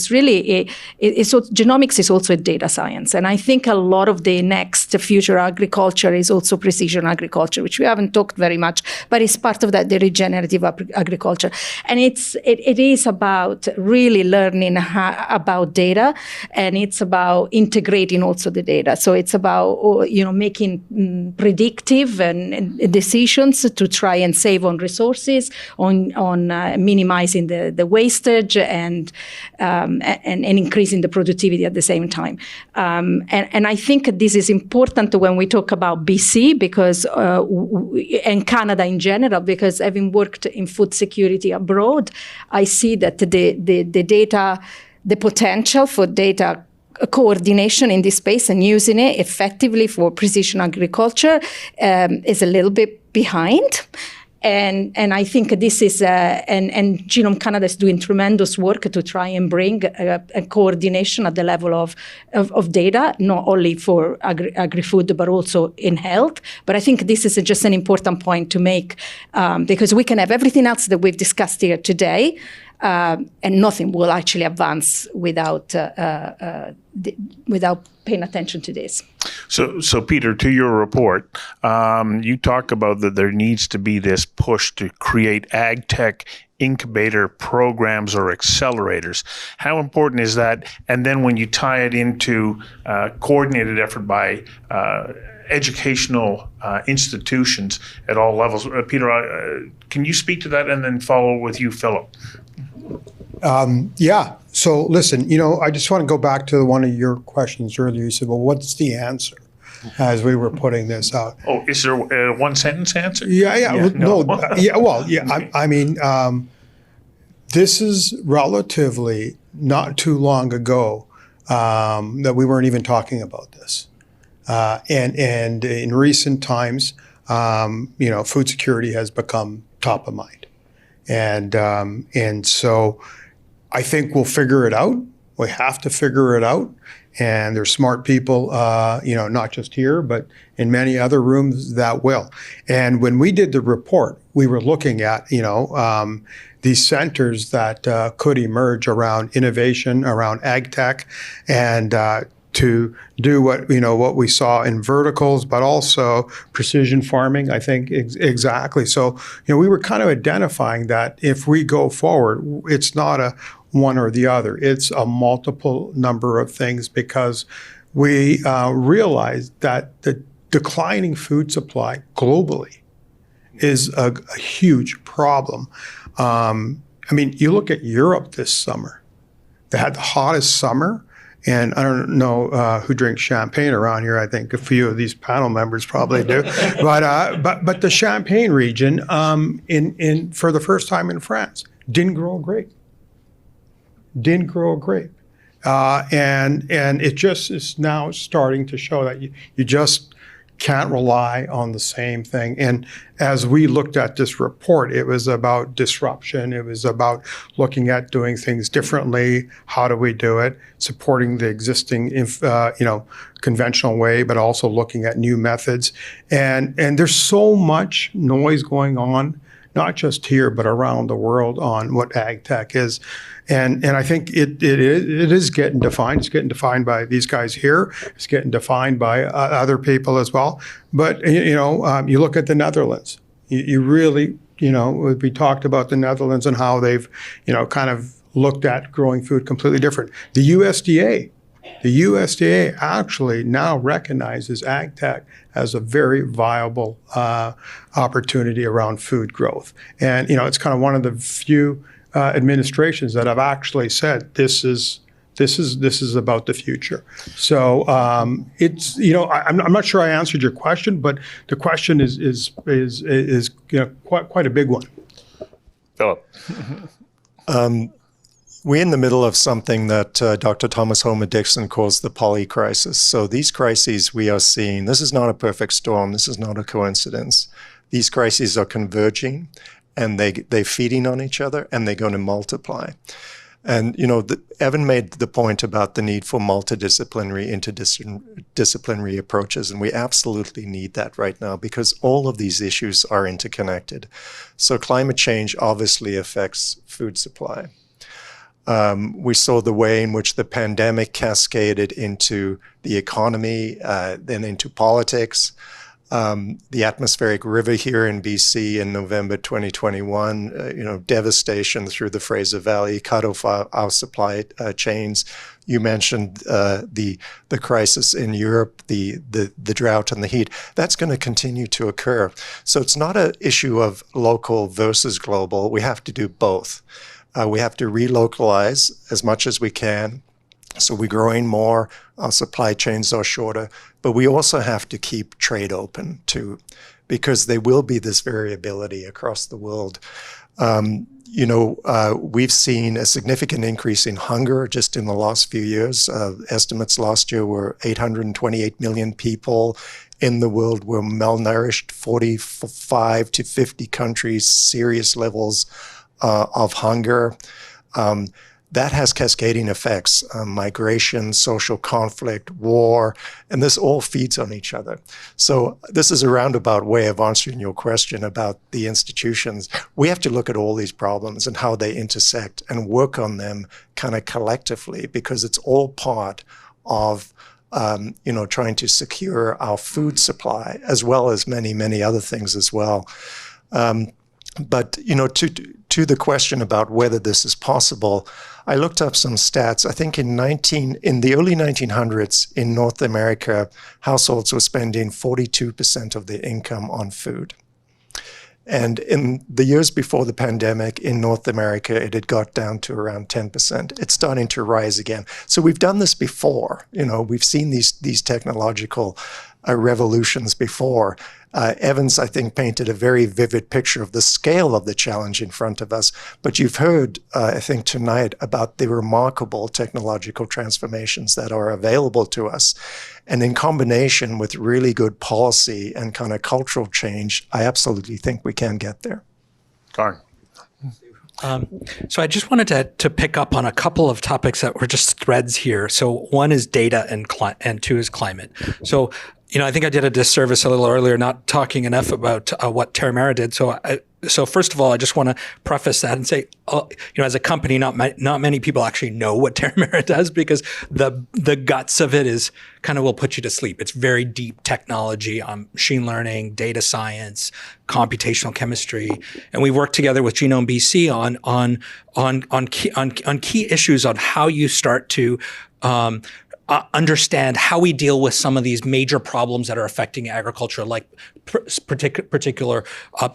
J: genomics is also a data science. And I think a lot of the next future agriculture is also precision agriculture, which we haven't talked very much, but it's part of that, the regenerative agriculture. And it is about really learning about data, and it's about integrating also the data. So it's about making predictive and decisions to try and save on resources, on minimizing the wastage and increasing the productivity at the same time. And I think this is important when we talk about BC because and Canada in general, because having worked in food security abroad, I see that the potential for data coordination in this space and using it effectively for precision agriculture is a little bit behind. And I think this is, and Genome Canada is doing tremendous work to try and bring a coordination at the level of data, not only for agri-food, but also in health. But I think this is just an important point to make, because we can have everything else that we've discussed here today, and nothing will actually advance without paying attention to this.
A: So Peter, to your report, you talk about that there needs to be this push to create ag tech incubator programs or accelerators. How important is that? And then when you tie it into coordinated effort by educational institutions at all levels. Peter, can you speak to that and then follow with you, Philip?
O: Yeah. So listen, I just want to go back to one of your questions earlier. You said, well, what's the answer? As we were putting this out.
A: Oh, is there a one sentence answer?
O: Yeah. I mean, this is relatively not too long ago that we weren't even talking about this. And in recent times, food security has become top of mind. And so I think we'll figure it out. We have to figure it out. And there's smart people, not just here, but in many other rooms that will. And when we did the report, we were looking at, these centers that could emerge around innovation, around ag tech, and to do what we saw in verticals, but also precision farming, I think exactly. So, we were kind of identifying that if we go forward, it's not a one or the other. It's a multiple number of things, because we realized that the declining food supply globally is a huge problem. You look at Europe this summer. They had the hottest summer. And I don't know who drinks champagne around here. I think a few of these panel members probably do. But the Champagne region, for the first time in France, didn't grow a grape. And it just is now starting to show that you just can't rely on the same thing. And as we looked at this report, it was about disruption. It was about looking at doing things differently. How do we do it? Supporting the existing, conventional way, but also looking at new methods. And there's so much noise going on, not just here, but around the world on what ag tech is. And I think it is getting defined. It's getting defined by these guys here. It's getting defined by other people as well. But, you look at the Netherlands. You really, we talked about the Netherlands and how they've, kind of looked at growing food completely different. The USDA actually now recognizes ag tech as a very viable opportunity around food growth. And, it's kind of one of the few administrations that have actually said this is about the future. So it's I'm not sure I answered your question, but the question is quite a big one.
A: Philip.
N: We're in the middle of something that Dr. Thomas Homer Dixon calls the poly crisis. So these crises we are seeing, this is not a perfect storm. This is not a coincidence. These crises are converging, and they're feeding on each other, and they're going to multiply. And, Evan made the point about the need for multidisciplinary, interdisciplinary approaches, and we absolutely need that right now, because all of these issues are interconnected. So climate change obviously affects food supply. We saw the way in which the pandemic cascaded into the economy, then into politics. The atmospheric river here in BC in November 2021, devastation through the Fraser Valley, cut off our supply chains. You mentioned the crisis in Europe, the drought and the heat. That's going to continue to occur. So it's not an issue of local versus global. We have to do both. We have to relocalize as much as we can. So we're growing more, our supply chains are shorter, but we also have to keep trade open too, because there will be this variability across the world. We've seen a significant increase in hunger just in the last few years. Estimates last year were 828 million people in the world were malnourished, 45 to 50 countries, serious levels of hunger. That has cascading effects, migration, social conflict, war, and this all feeds on each other. So this is a roundabout way of answering your question about the institutions. We have to look at all these problems and how they intersect and work on them kind of collectively, because it's all part of trying to secure our food supply, as well as many, many other things as well. But to the question about whether this is possible, I looked up some stats. I think in the early 1900s in North America, households were spending 42% of their income on food. And in the years before the pandemic in North America, it had got down to around 10%. It's starting to rise again. So we've done this before. We've seen these technological revolutions before. Evans, I think, painted a very vivid picture of the scale of the challenge in front of us. But you've heard, I think, tonight about the remarkable technological transformations that are available to us. And in combination with really good policy and kind of cultural change, I absolutely think we can get there.
A: Karn.
R: So I just wanted to pick up on a couple of topics that were just threads here. So one is data and two is climate. So, I think I did a disservice a little earlier not talking enough about what Terramera did. So first of all, I just want to preface that and say, as a company, not many people actually know what Terramera does, because the guts of it is kind of will put you to sleep. It's very deep technology on machine learning, data science, computational chemistry, and we work together with Genome BC on key issues on how you start to understand how we deal with some of these major problems that are affecting agriculture, like particular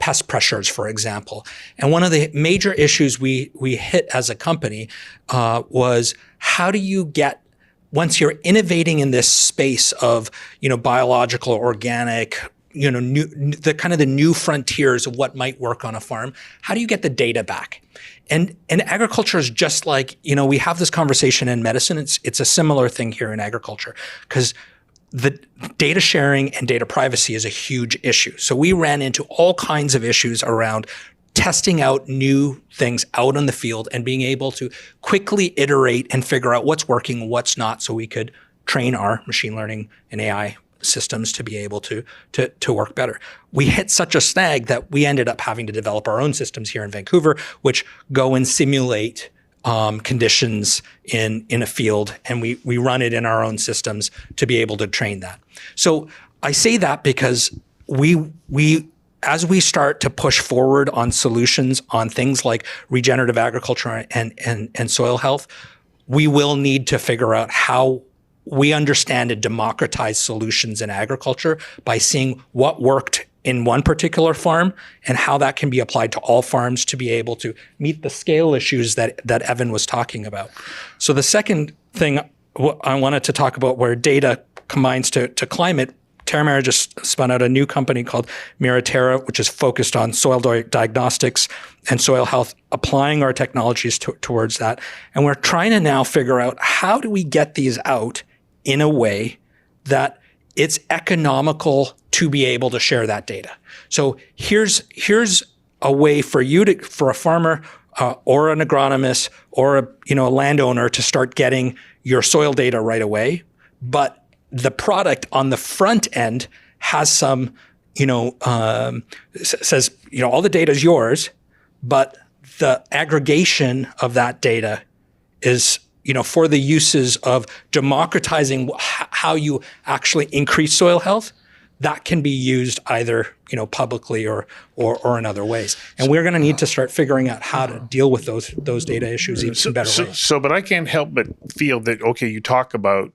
R: pest pressures, for example. And one of the major issues we hit as a company was, how do you get, once you're innovating in this space of biological, organic, the new frontiers of what might work on a farm, how do you get the data back? And agriculture is just like, we have this conversation in medicine. It's a similar thing here in agriculture, because the data sharing and data privacy is a huge issue. So we ran into all kinds of issues around testing out new things out in the field and being able to quickly iterate and figure out what's working, what's not, so we could train our machine learning and AI systems to be able to work better. We hit such a snag that we ended up having to develop our own systems here in Vancouver, which go and simulate conditions in a field, and we run it in our own systems to be able to train that. So I say that because we as we start to push forward on solutions on things like regenerative agriculture and soil health, we will need to figure out how we understand and democratize solutions in agriculture by seeing what worked in one particular farm and how that can be applied to all farms to be able to meet the scale issues that Evan was talking about. So the second thing I wanted to talk about, where data combines to climate, Terramera just spun out a new company called Miraterra, which is focused on soil diagnostics and soil health, applying our technologies towards that. And we're trying to now figure out, how do we get these out in a way that it's economical to be able to share that data. So here's a way for for a farmer or an agronomist or a landowner to start getting your soil data right away, but the product on the front end has some, says, all the data is yours, but the aggregation of that data is for the uses of democratizing how you actually increase soil health. That can be used either, publicly or in other ways. And we're going to need to start figuring out how to deal with those data issues in better ways.
A: But I can't help but feel that, okay, you talk about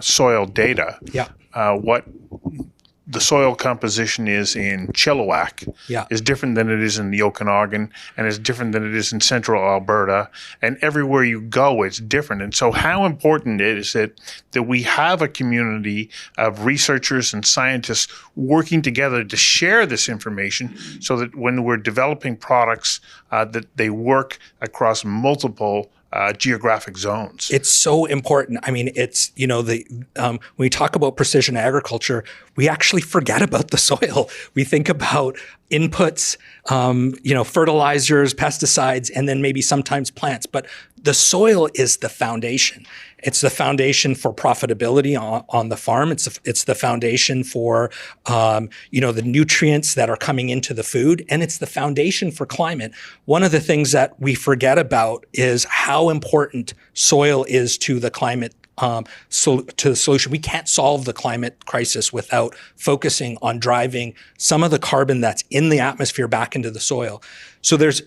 A: soil data.
R: Yeah.
A: What the soil composition is in Chilliwack is different than it is in the Okanagan, and is different than it is in central Alberta, and everywhere you go it's different. And so how important is it that we have a community of researchers and scientists working together to share this information, so that when we're developing products that they work across multiple geographic zones.
R: It's so important. I mean, it's, when we talk about precision agriculture, we actually forget about the soil. We think about inputs, fertilizers, pesticides, and then maybe sometimes plants. But the soil is the foundation. It's the foundation for profitability on the farm. It's the foundation for, the nutrients that are coming into the food, and it's the foundation for climate. One of the things that we forget about is how important soil is to the climate, to the solution. We can't solve the climate crisis without focusing on driving some of the carbon that's in the atmosphere back into the soil. So there's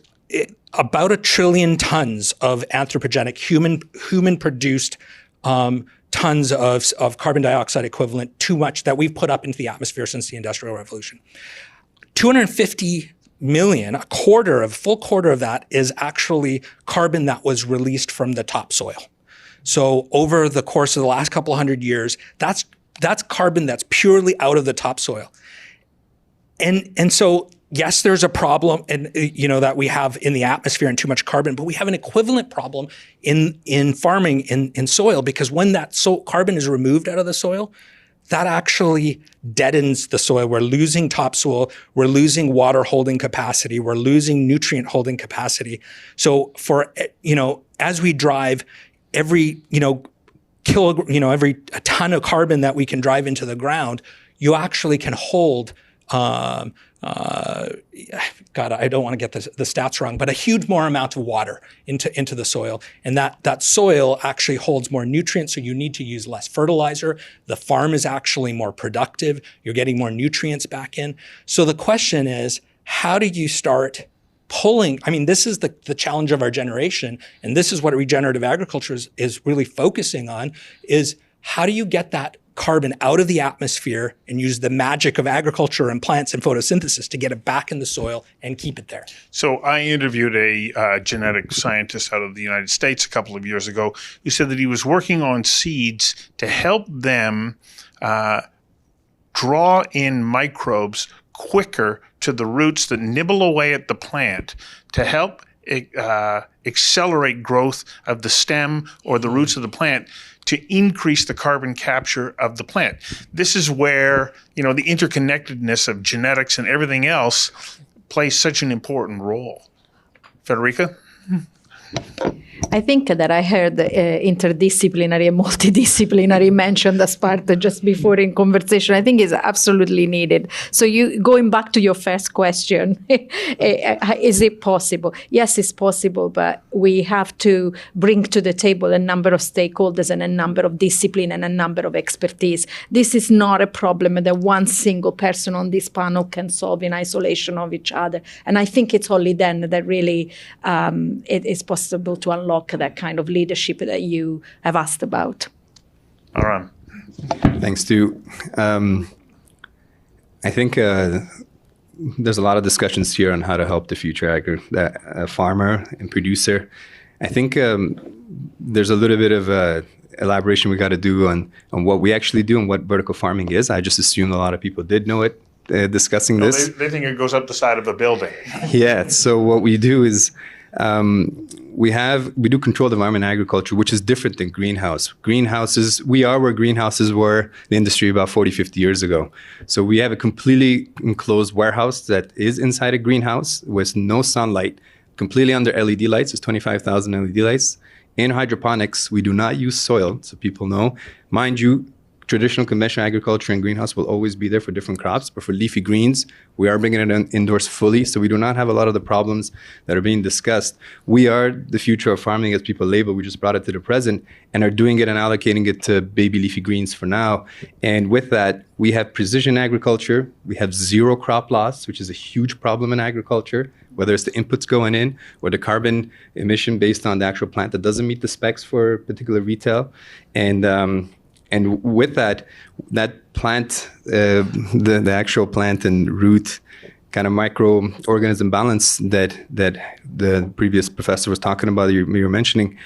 R: about 1 trillion tons of anthropogenic human-produced tons of carbon dioxide equivalent, too much, that we've put up into the atmosphere since the Industrial Revolution. 250 million, a full quarter of that is actually carbon that was released from the topsoil. So over the course of the last couple 100 years, that's that's carbon that's purely out of the topsoil. And so, yes, there's a problem that we have in the atmosphere and too much carbon, but we have an equivalent problem in farming in soil, because when that carbon is removed out of the soil, that actually deadens the soil. We're losing topsoil, we're losing water holding capacity, we're losing nutrient holding capacity. So as we drive every every ton of carbon that we can drive into the ground, you actually can hold God, I don't want to get the stats wrong, but a huge more amount of water into the soil. And that soil actually holds more nutrients, so you need to use less fertilizer. The farm is actually more productive. You're getting more nutrients back in. So the question is, how do you start pulling? I mean, this is the challenge of our generation, and this is what regenerative agriculture is really focusing on, is how do you get that carbon out of the atmosphere and use the magic of agriculture and plants and photosynthesis to get it back in the soil and keep it there.
A: So I interviewed a genetic scientist out of the United States a couple of years ago who said that he was working on seeds to help them draw in microbes quicker to the roots that nibble away at the plant to help accelerate growth of the stem or the roots of the plant, to increase the carbon capture of the plant. This is where, the interconnectedness of genetics and everything else plays such an important role. Federica?
J: I think that I heard interdisciplinary and multidisciplinary mentioned as part just before in conversation. I think is absolutely needed. So going back to your first question, is it possible? Yes, it's possible, but we have to bring to the table a number of stakeholders and a number of discipline and a number of expertise. This is not a problem that one single person on this panel can solve in isolation of each other. And I think it's only then that really it is possible to unlock that kind of leadership that you have asked about.
A: All right.
M: Thanks, Stu. I think there's a lot of discussions here on how to help the future farmer and producer. I think there's a little bit of elaboration we got to do on what we actually do and what vertical farming is. I just assumed a lot of people did know it discussing this.
A: They think it goes up the side of a building.
M: Yeah. So what we do is we do controlled environment agriculture, which is different than greenhouse. Greenhouses, we are where greenhouses were in the industry about 40, 50 years ago. So we have a completely enclosed warehouse that is inside a greenhouse with no sunlight, completely under LED lights. It's 25,000 LED lights. In hydroponics, we do not use soil, so people know. Mind you, traditional conventional agriculture and greenhouse will always be there for different crops, but for leafy greens, we are bringing it indoors fully, so we do not have a lot of the problems that are being discussed. We are the future of farming, as people label. We just brought it to the present and are doing it and allocating it to baby leafy greens for now. And with that, we have precision agriculture. We have zero crop loss, which is a huge problem in agriculture, whether it's the inputs going in or the carbon emission based on the actual plant that doesn't meet the specs for particular retail. And with that plant, the actual plant and root kind of microorganism balance that the previous professor was talking about, you were mentioning,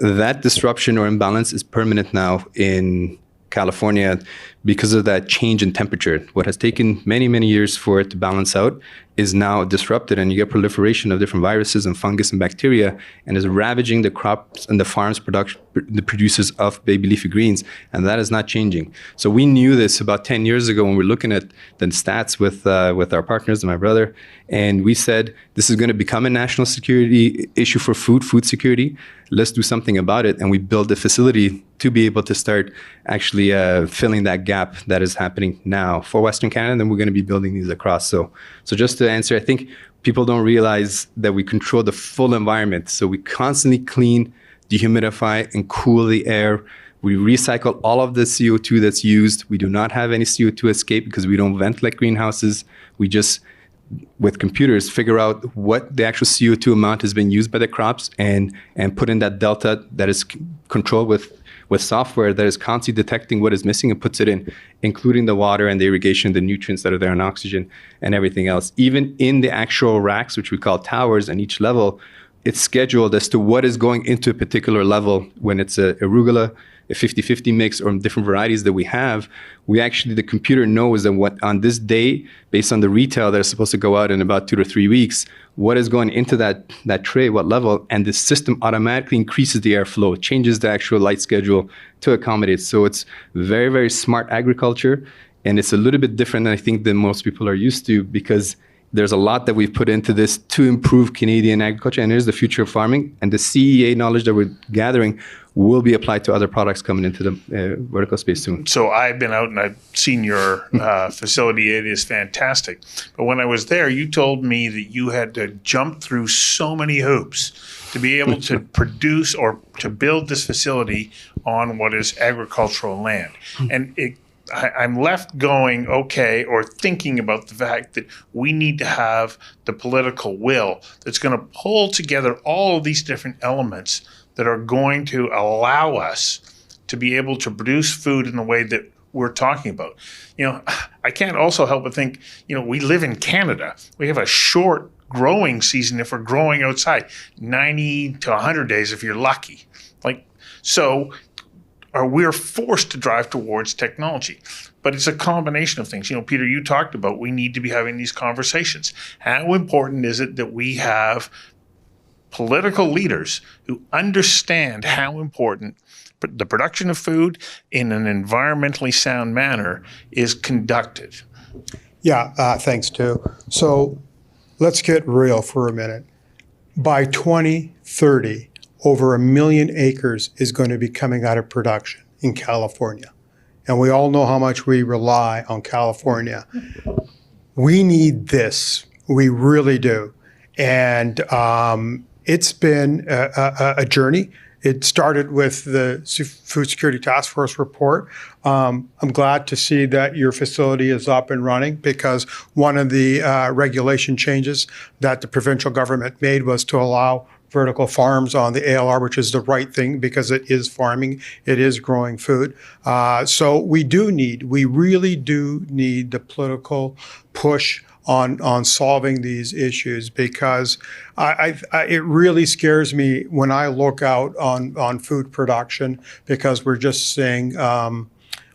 M: that disruption or imbalance is permanent now in California because of that change in temperature. What has taken many, many years for it to balance out is now disrupted, and you get proliferation of different viruses and fungus and bacteria, and is ravaging the crops and the farms the producers of baby leafy greens, and that is not changing. So we knew this about 10 years ago when we were looking at the stats with our partners and my brother, and we said, this is going to become a national security issue for food security. Let's do something about it, and we built a facility to be able to start actually filling that gap that is happening now for Western Canada, and then we're going to be building these across. So just to answer, I think people don't realize that we control the full environment. So we constantly clean, dehumidify, and cool the air. We recycle all of the CO2 that's used. We do not have any CO2 escape because we don't vent like greenhouses. We just, with computers, figure out what the actual CO2 amount has been used by the crops and put in that delta that is controlled with software that is constantly detecting what is missing and puts it in, including the water and the irrigation, the nutrients that are there, and oxygen and everything else. Even in the actual racks, which we call towers, and each level, it's scheduled as to what is going into a particular level when it's arugula, a 50-50 mix or different varieties that we have, the computer knows that what on this day, based on the retail that is supposed to go out in about 2 to 3 weeks, what is going into that tray, what level, and the system automatically increases the airflow, changes the actual light schedule to accommodate. So it's very, very smart agriculture, and it's a little bit different than I think than most people are used to, because there's a lot that we've put into this to improve Canadian agriculture, and there's the future of farming, and the CEA knowledge that we're gathering will be applied to other products coming into the vertical space soon.
A: So I've been out and I've seen your facility. It is fantastic. But when I was there, you told me that you had to jump through so many hoops to be able to produce or to build this facility on what is agricultural land. And I'm left going, okay, or thinking about the fact that we need to have the political will that's going to pull together all of these different elements that are going to allow us to be able to produce food in the way that we're talking about. I can't also help but think, we live in Canada. We have a short growing season if we're growing outside, 90 to 100 days if you're lucky. So we're forced to drive towards technology. But it's a combination of things. Peter, you talked about we need to be having these conversations. How important is it that we have political leaders who understand how important the production of food in an environmentally sound manner is conducted?
O: Yeah, thanks, too. So let's get real for a minute. By 2030, over 1 million acres is going to be coming out of production in California. And we all know how much we rely on California. We need this. We really do. And it's been a journey. It started with the Food Security Task Force report. I'm glad to see that your facility is up and running, because one of the regulation changes that the provincial government made was to allow vertical farms on the ALR, which is the right thing because it is farming, it is growing food. So we really do need the political push on solving these issues, because it really scares me when I look out on food production, because we're just seeing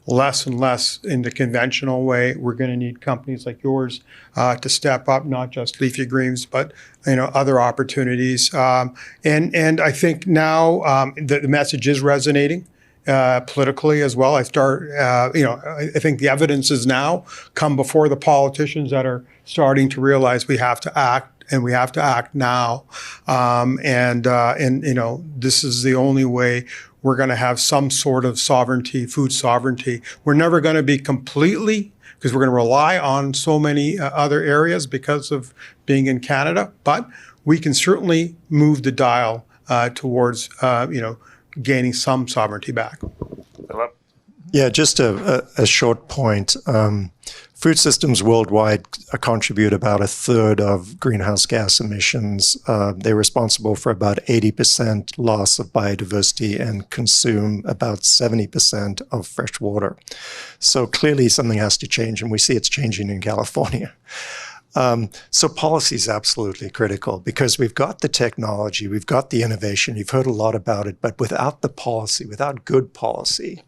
O: less and less in the conventional way. We're going to need companies like yours to step up, not just leafy greens, but other opportunities. And I think now the message is resonating politically as well. I think the evidence is now come before the politicians that are starting to realize we have to act, and we have to act now. And this is the only way we're going to have some sort of sovereignty, food sovereignty. We're never going to be completely, because we're going to rely on so many other areas because of being in Canada, but we can certainly move the dial towards, gaining some sovereignty back.
N: Yeah, just a short point. Food systems worldwide contribute about 1/3 of greenhouse gas emissions. They're responsible for about 80% loss of biodiversity and consume about 70% of fresh water. So clearly something has to change, and we see it's changing in California. So policy is absolutely critical, because we've got the technology, we've got the innovation, you've heard a lot about it, but without the policy, without good policy,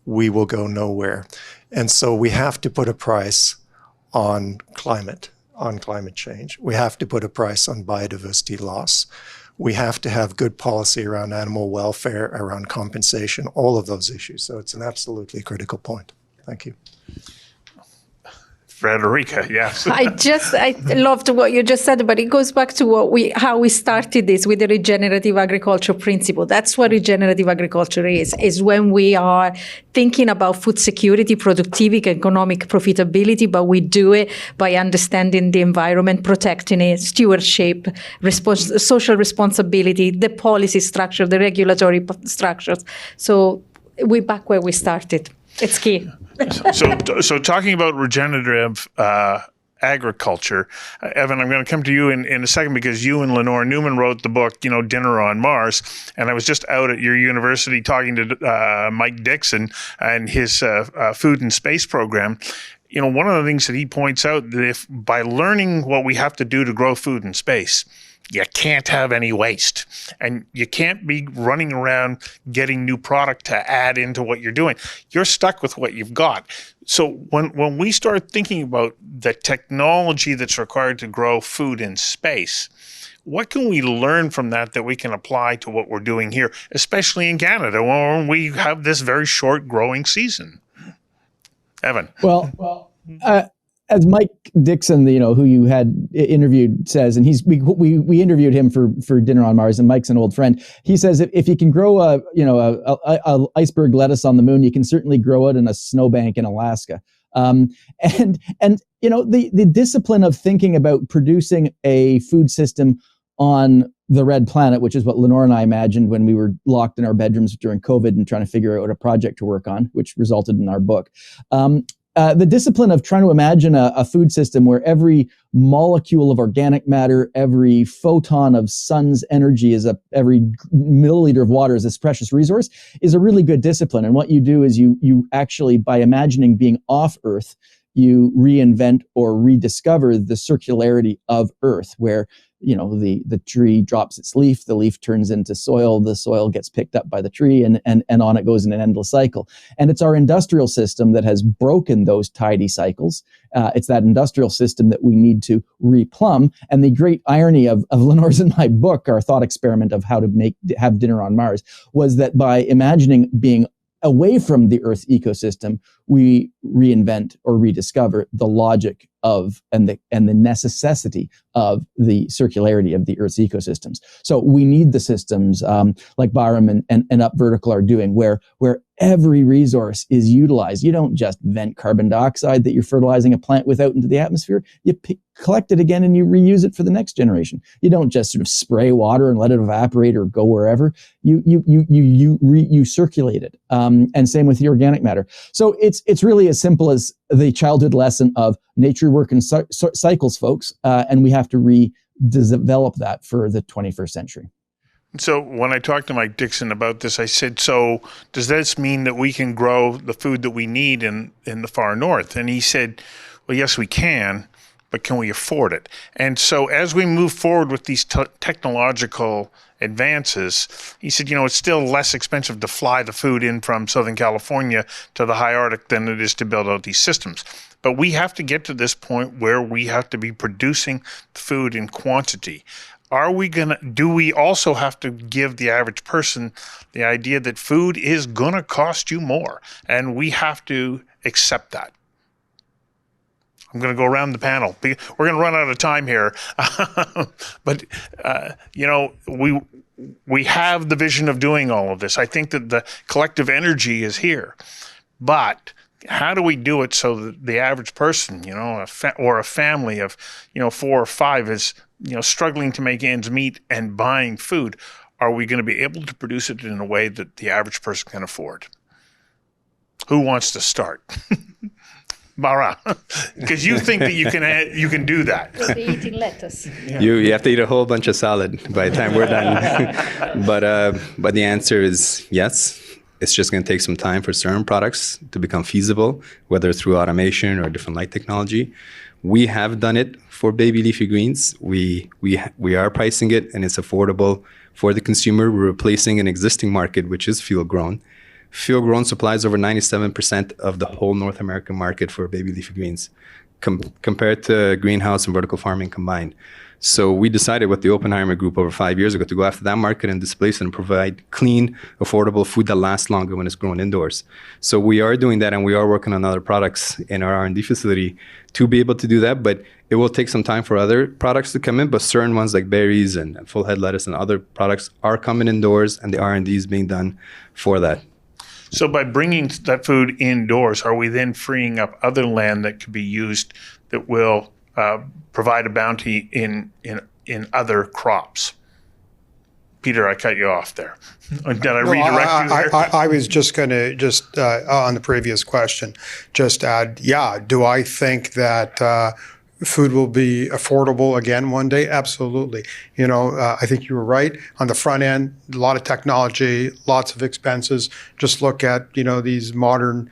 N: we will go nowhere. And so we have to put a price on climate change. We have to put a price on biodiversity loss. We have to have good policy around animal welfare, around compensation, all of those issues. So it's an absolutely critical point. Thank you.
A: Frederica, yes.
J: I loved what you just said, but it goes back to how we started this with the regenerative agriculture principle. That's what regenerative agriculture is when we are thinking about food security, productivity, economic profitability, but we do it by understanding the environment, protecting it, stewardship, social responsibility, the policy structure, the regulatory structures. So we're back where we started. It's key.
A: So talking about regenerative agriculture, Evan, I'm going to come to you in a second, because you and Lenore Newman wrote the book, Dinner on Mars, and I was just out at your university talking to Mike Dixon and his food and space program. One of the things that he points out, that if by learning what we have to do to grow food in space, you can't have any waste, and you can't be running around getting new product to add into what you're doing. You're stuck with what you've got. So when we start thinking about the technology that's required to grow food in space, what can we learn from that we can apply to what we're doing here, especially in Canada, when we have this very short growing season? Evan.
L: Well, as Mike Dixon, who you had interviewed, says, and we interviewed him for Dinner on Mars, and Mike's an old friend. He says if you can grow a iceberg lettuce on the moon, you can certainly grow it in a snowbank in Alaska. And the discipline of thinking about producing a food system on the red planet, which is what Lenore and I imagined when we were locked in our bedrooms during COVID and trying to figure out a project to work on, which resulted in our book. The discipline of trying to imagine a food system where every molecule of organic matter, every photon of sun's energy every milliliter of water is this precious resource is a really good discipline. And what you do is you actually, by imagining being off Earth, you reinvent or rediscover the circularity of Earth, where the tree drops its leaf, the leaf turns into soil, the soil gets picked up by the tree, and on it goes in an endless cycle. And it's our industrial system that has broken those tidy cycles. It's that industrial system that we need to replumb. And the great irony of Lenore's and my book, our thought experiment of how to have dinner on Mars, was that by imagining being away from the Earth ecosystem, we reinvent or rediscover the logic of and the necessity of the circularity of the Earth's ecosystems. So we need the systems like Byram and Up Vertical are doing, where every resource is utilized. You don't just vent carbon dioxide that you're fertilizing a plant with out into the atmosphere. You collect it again and you reuse it for the next generation. You don't just sort of spray water and let it evaporate or go wherever. You circulate it. And same with the organic matter. So it's really as simple as the childhood lesson of nature work in cycles, folks, and we have to redevelop that for the 21st century.
A: So when I talked to Mike Dixon about this, I said, so does this mean that we can grow the food that we need in the far north? And he said, well, yes, we can, but can we afford it? And so as we move forward with these technological advances, he said, it's still less expensive to fly the food in from Southern California to the high Arctic than it is to build out these systems. But we have to get to this point where we have to be producing food in quantity. Do we also have to give the average person the idea that food is gonna cost you more? And we have to accept that. I'm going to go around the panel. We're going to run out of time here. But, we have the vision of doing all of this. I think that the collective energy is here. But how do we do it so that the average person, or a family of, 4 or 5 is, struggling to make ends meet and buying food? Are we going to be able to produce it in a way that the average person can afford? Who wants to start? Bara, because you think that you can do that.
J: We'll be eating lettuce.
M: Yeah. You have to eat a whole bunch of salad by the time we're done. But the answer is yes. It's just going to take some time for certain products to become feasible, whether through automation or different light technology. We have done it for baby leafy greens. We are pricing it, and it's affordable for the consumer. We're replacing an existing market, which is field grown. Field grown supplies over 97% of the whole North American market for baby leafy greens, compared to greenhouse and vertical farming combined. So we decided with the Oppenheimer Group over 5 years ago to go after that market and displace it and provide clean, affordable food that lasts longer when it's grown indoors. So we are doing that, and we are working on other products in our R&D facility to be able to do that. But it will take some time for other products to come in, but certain ones like berries and full head lettuce and other products are coming indoors, and the R&D is being done for that.
A: So by bringing that food indoors, are we then freeing up other land that could be used that will provide a bounty in other crops? Peter, I cut you off there. Did I redirect you there?
O: I was just going to, on the previous question, just add, do I think that food will be affordable again one day? Absolutely. I think you were right. On the front end, a lot of technology, lots of expenses. Just look at, these modern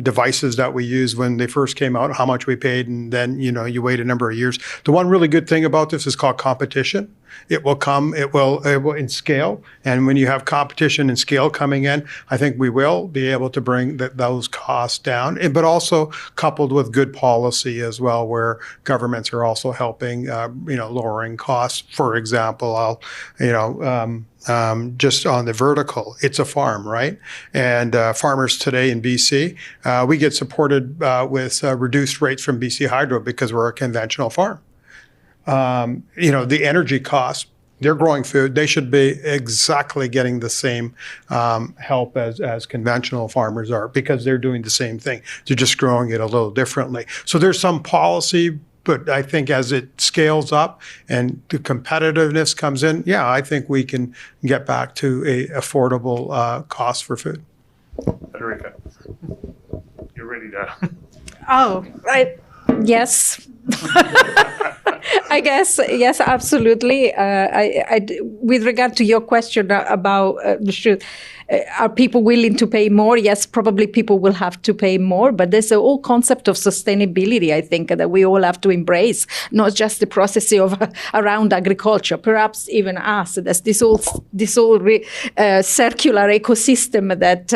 O: devices that we used when they first came out, how much we paid, and then, you wait a number of years. The one really good thing about this is called competition. It will come, it will in scale. And when you have competition and scale coming in, I think we will be able to bring those costs down, but also coupled with good policy as well, where governments are also helping, lowering costs. For example, just on the vertical, it's a farm, right? And farmers today in BC, we get supported with reduced rates from BC Hydro because we're a conventional farm. The energy costs, they're growing food. They should be exactly getting the same help as conventional farmers are, because they're doing the same thing. They're just growing it a little differently. So there's some policy, but I think as it scales up and the competitiveness comes in, I think we can get back to a affordable cost for food.
A: Federica, you're ready to...
J: Oh, right. Yes. I guess, yes, absolutely. With regard to your question about are people willing to pay more? Yes, probably people will have to pay more, but there's a whole concept of sustainability, I think, that we all have to embrace, not just the process around agriculture, perhaps even us. There's this whole circular ecosystem that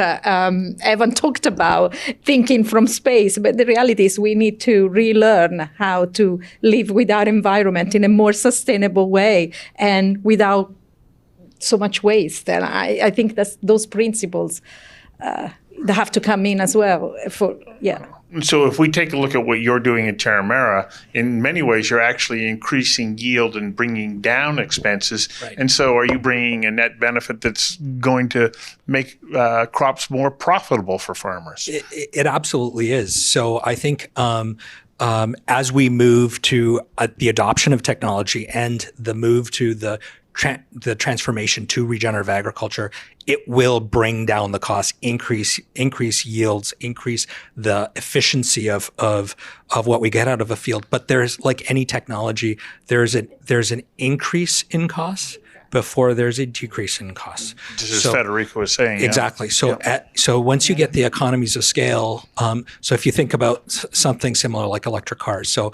J: Evan talked about, thinking from space, but the reality is we need to relearn how to live with our environment in a more sustainable way and without so much waste. And I think that those principles they have to come in as well.
A: So if we take a look at what you're doing in Terramera, in many ways you're actually increasing yield and bringing down expenses.
R: Right.
A: And so are you bringing a net benefit that's going to make crops more profitable for farmers?
R: It absolutely is. So I think as we move to the adoption of technology and the move to the transformation to regenerative agriculture, it will bring down the cost, increase yields, increase the efficiency of what we get out of a field. But there's, like any technology, there's an increase in costs before there's a decrease in costs.
A: Just as Federico was saying.
R: Exactly. So once you get the economies of scale, so if you think about something similar like electric cars, so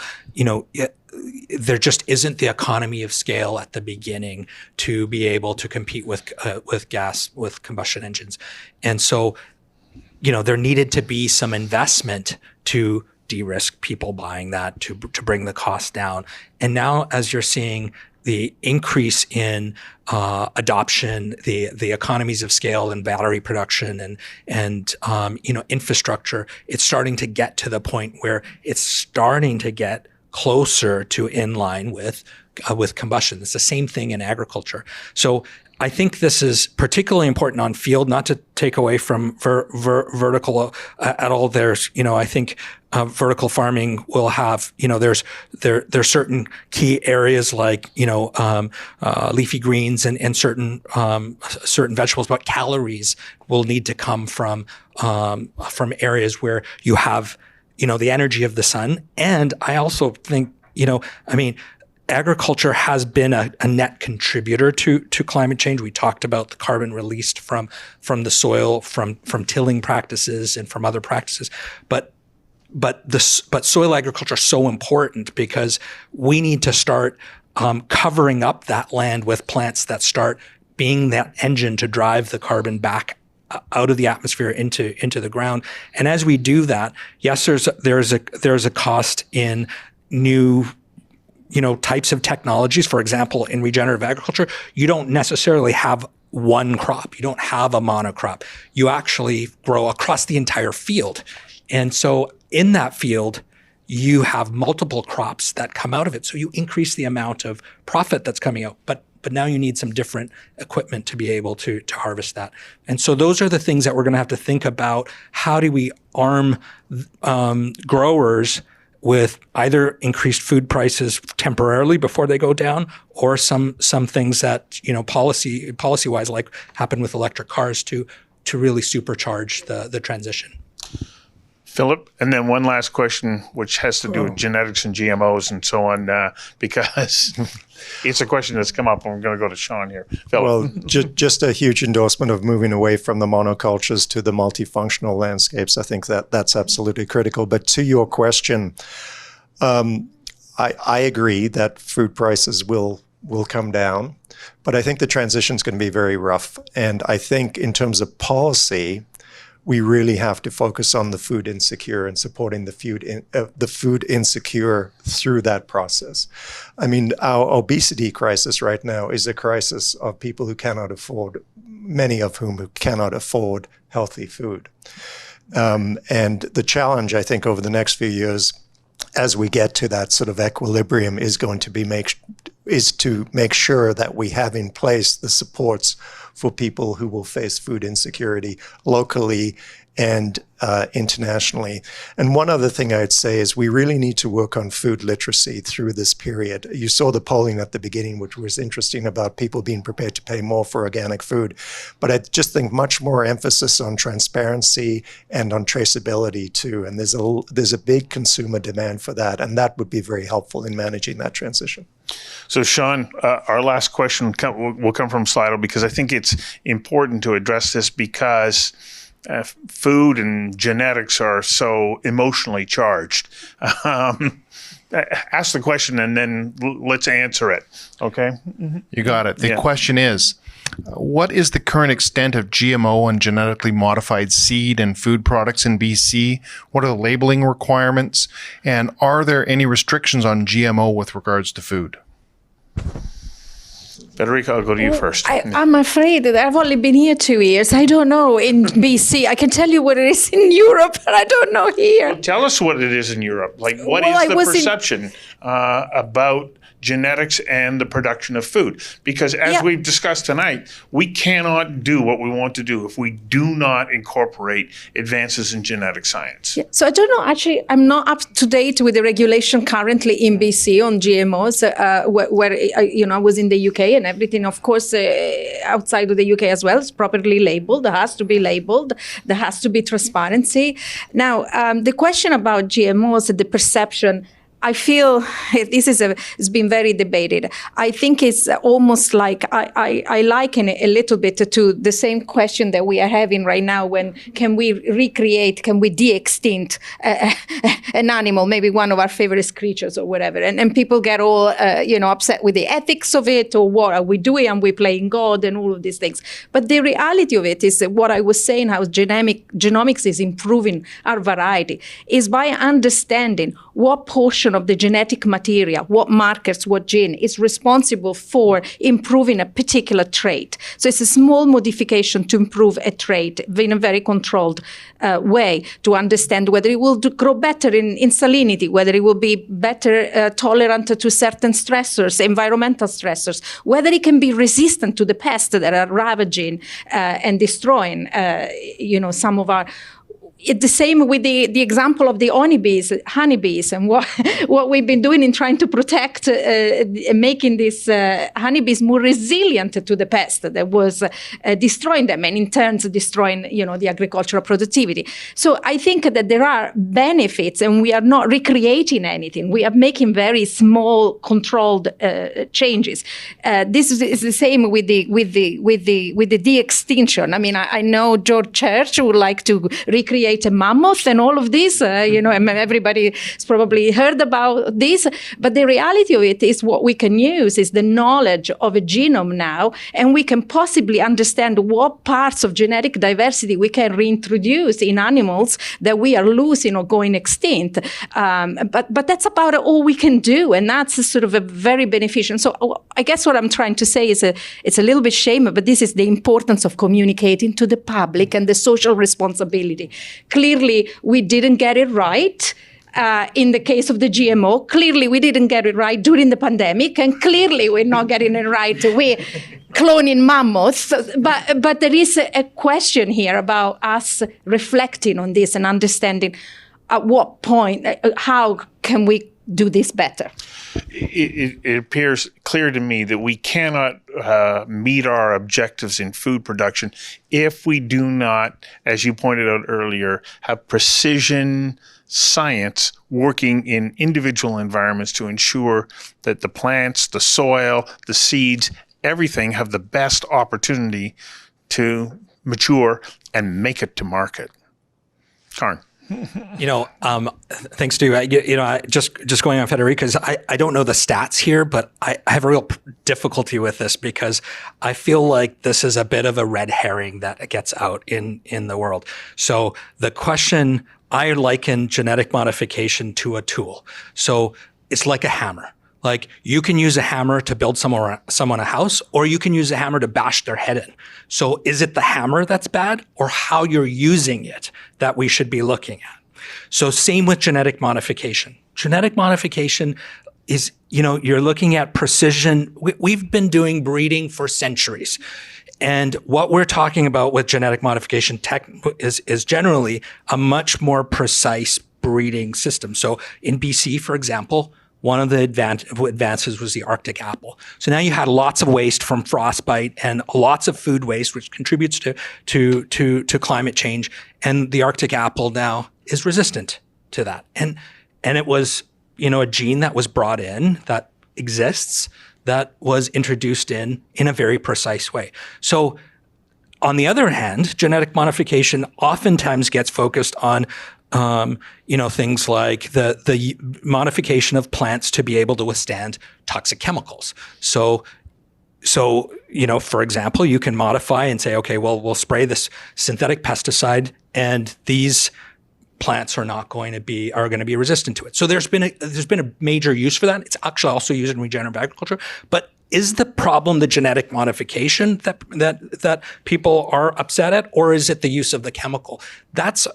R: there just isn't the economy of scale at the beginning to be able to compete with gas, with combustion engines. And so, there needed to be some investment to de-risk people buying that, to bring the cost down. And now, as you're seeing the increase in adoption, the economies of scale in battery production and infrastructure, it's starting to get to the point where it's starting to get closer to in line with combustion. It's the same thing in agriculture. So I think this is particularly important on field, not to take away from vertical at all. There's, I think vertical farming will have, there's certain key areas like, leafy greens and certain vegetables, but calories will need to come from areas where you have, the energy of the sun. And I also think, agriculture has been a net contributor to climate change. We talked about the carbon released from the soil, from tilling practices and from other practices. But soil agriculture is so important because we need to start covering up that land with plants that start being that engine to drive the carbon back out of the atmosphere into the ground. And as we do that, yes, there's a cost in new types of technologies. For example, in regenerative agriculture, you don't necessarily have one crop. You don't have a monocrop. You actually grow across the entire field. And so in that field, you have multiple crops that come out of it. So you increase the amount of profit that's coming out. But now you need some different equipment to be able to harvest that. And so those are the things that we're going to have to think about. How do we arm growers with either increased food prices temporarily before they go down, or some things that policy wise, like happened with electric cars, to really supercharge the transition.
A: Philip, and then one last question, which has to do with genetics and GMOs and so on, because it's a question that's come up, and we're going to go to Sean here. Philip.
N: Well, just a huge endorsement of moving away from the monocultures to the multifunctional landscapes. I think that's absolutely critical. But to your question, I agree that food prices will will come down. But I think the transition is going to be very rough. And I think in terms of policy, we really have to focus on the food insecure and supporting the food insecure through that process. I mean, our obesity crisis right now is a crisis of people who cannot afford, many of whom who cannot afford healthy food. And the challenge, I think, over the next few years, as we get to that sort of equilibrium, is going to be to make sure that we have in place the supports for people who will face food insecurity locally and internationally. And one other thing I'd say is we really need to work on food literacy through this period. You saw the polling at the beginning, which was interesting, about people being prepared to pay more for organic food. But I just think much more emphasis on transparency and on traceability too. And there's a big consumer demand for that. And that would be very helpful in managing that transition.
A: So, Sean, our last question will come from Slido, because I think it's important to address this, because food and genetics are so emotionally charged. Ask the question and then let's answer it, okay?
Q: You got it. The question is, what is the current extent of GMO and genetically modified seed and food products in BC? What are the labeling requirements? And are there any restrictions on GMO with regards to food?
A: Federica, I'll go to you first.
J: I'm afraid that I've only been here 2 years. I don't know in BC. I can tell you what it is in Europe, but I don't know here.
A: Well, tell us what it is in Europe. Like, what is the perception about genetics and the production of food? Because as we've discussed tonight, we cannot do what we want to do if we do not incorporate advances in genetic science.
J: Yeah. So I don't know, actually, I'm not up to date with the regulation currently in BC on GMOs, where I was in the UK, and everything, of course, outside of the UK as well, is properly labeled. There has to be labeled. There has to be transparency. Now, the question about GMOs, the perception, I feel it's been very debated. I think it's almost like I liken it a little bit to the same question that we are having right now. When can we de-extinct an animal, maybe one of our favorite creatures or whatever? And people get all upset with the ethics of it, or what are we doing? Are we playing God and all of these things? But the reality of it is that what I was saying, how genomics is improving our variety, is by understanding what portion of the genetic material, what markers, what gene is responsible for improving a particular trait. So it's a small modification to improve a trait in a very controlled way, to understand whether it will grow better in salinity, whether it will be better tolerant to certain stressors, environmental stressors, whether it can be resistant to the pests that are ravaging and destroying, some of our. It's the same with the example of the honeybees, and what we've been doing in trying to protect, making these honeybees more resilient to the pest that was destroying them, and in turn destroying, the agricultural productivity. So I think that there are benefits, and we are not recreating anything. We are making very small, controlled changes. This is the same with the de-extinction. I mean, I know George Church would like to recreate a mammoth and all of this, and everybody's probably heard about this, but the reality of it is what we can use is the knowledge of a genome now, and we can possibly understand what parts of genetic diversity we can reintroduce in animals that we are losing or going extinct. But that's about all we can do, and that's sort of a very beneficial. So I guess what I'm trying to say is it's a little bit shame, but this is the importance of communicating to the public and the social responsibility. Clearly, we didn't get it right in the case of the GMO. Clearly, we didn't get it right during the pandemic, and clearly, we're not getting it right. We're cloning mammoths, but there is a question here about us reflecting on this and understanding at what point, how can we do this better?
A: It appears clear to me that we cannot meet our objectives in food production if we do not, as you pointed out earlier, have precision science working in individual environments to ensure that the plants, the soil, the seeds, everything have the best opportunity to mature and make it to market. Karin.
R: Thanks to just going on Federica's, I don't know the stats here, but I have a real difficulty with this because I feel like this is a bit of a red herring that gets out in the world. So the question, I liken genetic modification to a tool. So it's like a hammer. Like you can use a hammer to build someone a house, or you can use a hammer to bash their head in. So is it the hammer that's bad, or how you're using it that we should be looking at? So same with genetic modification. Genetic modification is, you're looking at precision. We've been doing breeding for centuries. And what we're talking about with genetic modification is generally a much more precise breeding system. So in BC, for example, one of the advances was the Arctic apple. So now you had lots of waste from frostbite and lots of food waste, which contributes to climate change. And the Arctic apple now is resistant to that. And it was, a gene that was brought in that exists, that was introduced in a very precise way. So on the other hand, genetic modification oftentimes gets focused on things like the modification of plants to be able to withstand toxic chemicals. So, for example, you can modify and say, okay, well, we'll spray this synthetic pesticide and these plants are going to be resistant to it. So there's been a major use for that. It's actually also used in regenerative agriculture. But is the problem the genetic modification that people are upset at, or is it the use of the chemical? That's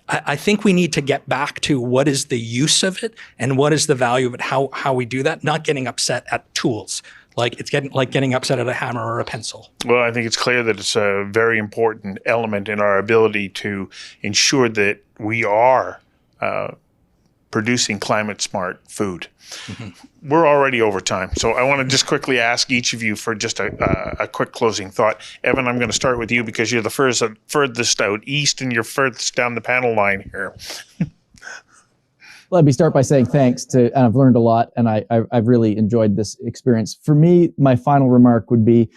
R: I think we need to get back to what is the use of it and what is the value of it, how we do that, not getting upset at tools. Like it's getting upset at a hammer or a pencil.
A: Well, I think it's clear that it's a very important element in our ability to ensure that we are producing climate smart food. Mm-hmm. We're already over time, so I want to just quickly ask each of you for just a quick closing thought. Evan, I'm going to start with you because you're the furthest out east and you're furthest down the panel line here.
L: Let me start by saying thanks and I've learned a lot, and I've really enjoyed this experience. For me, my final remark would be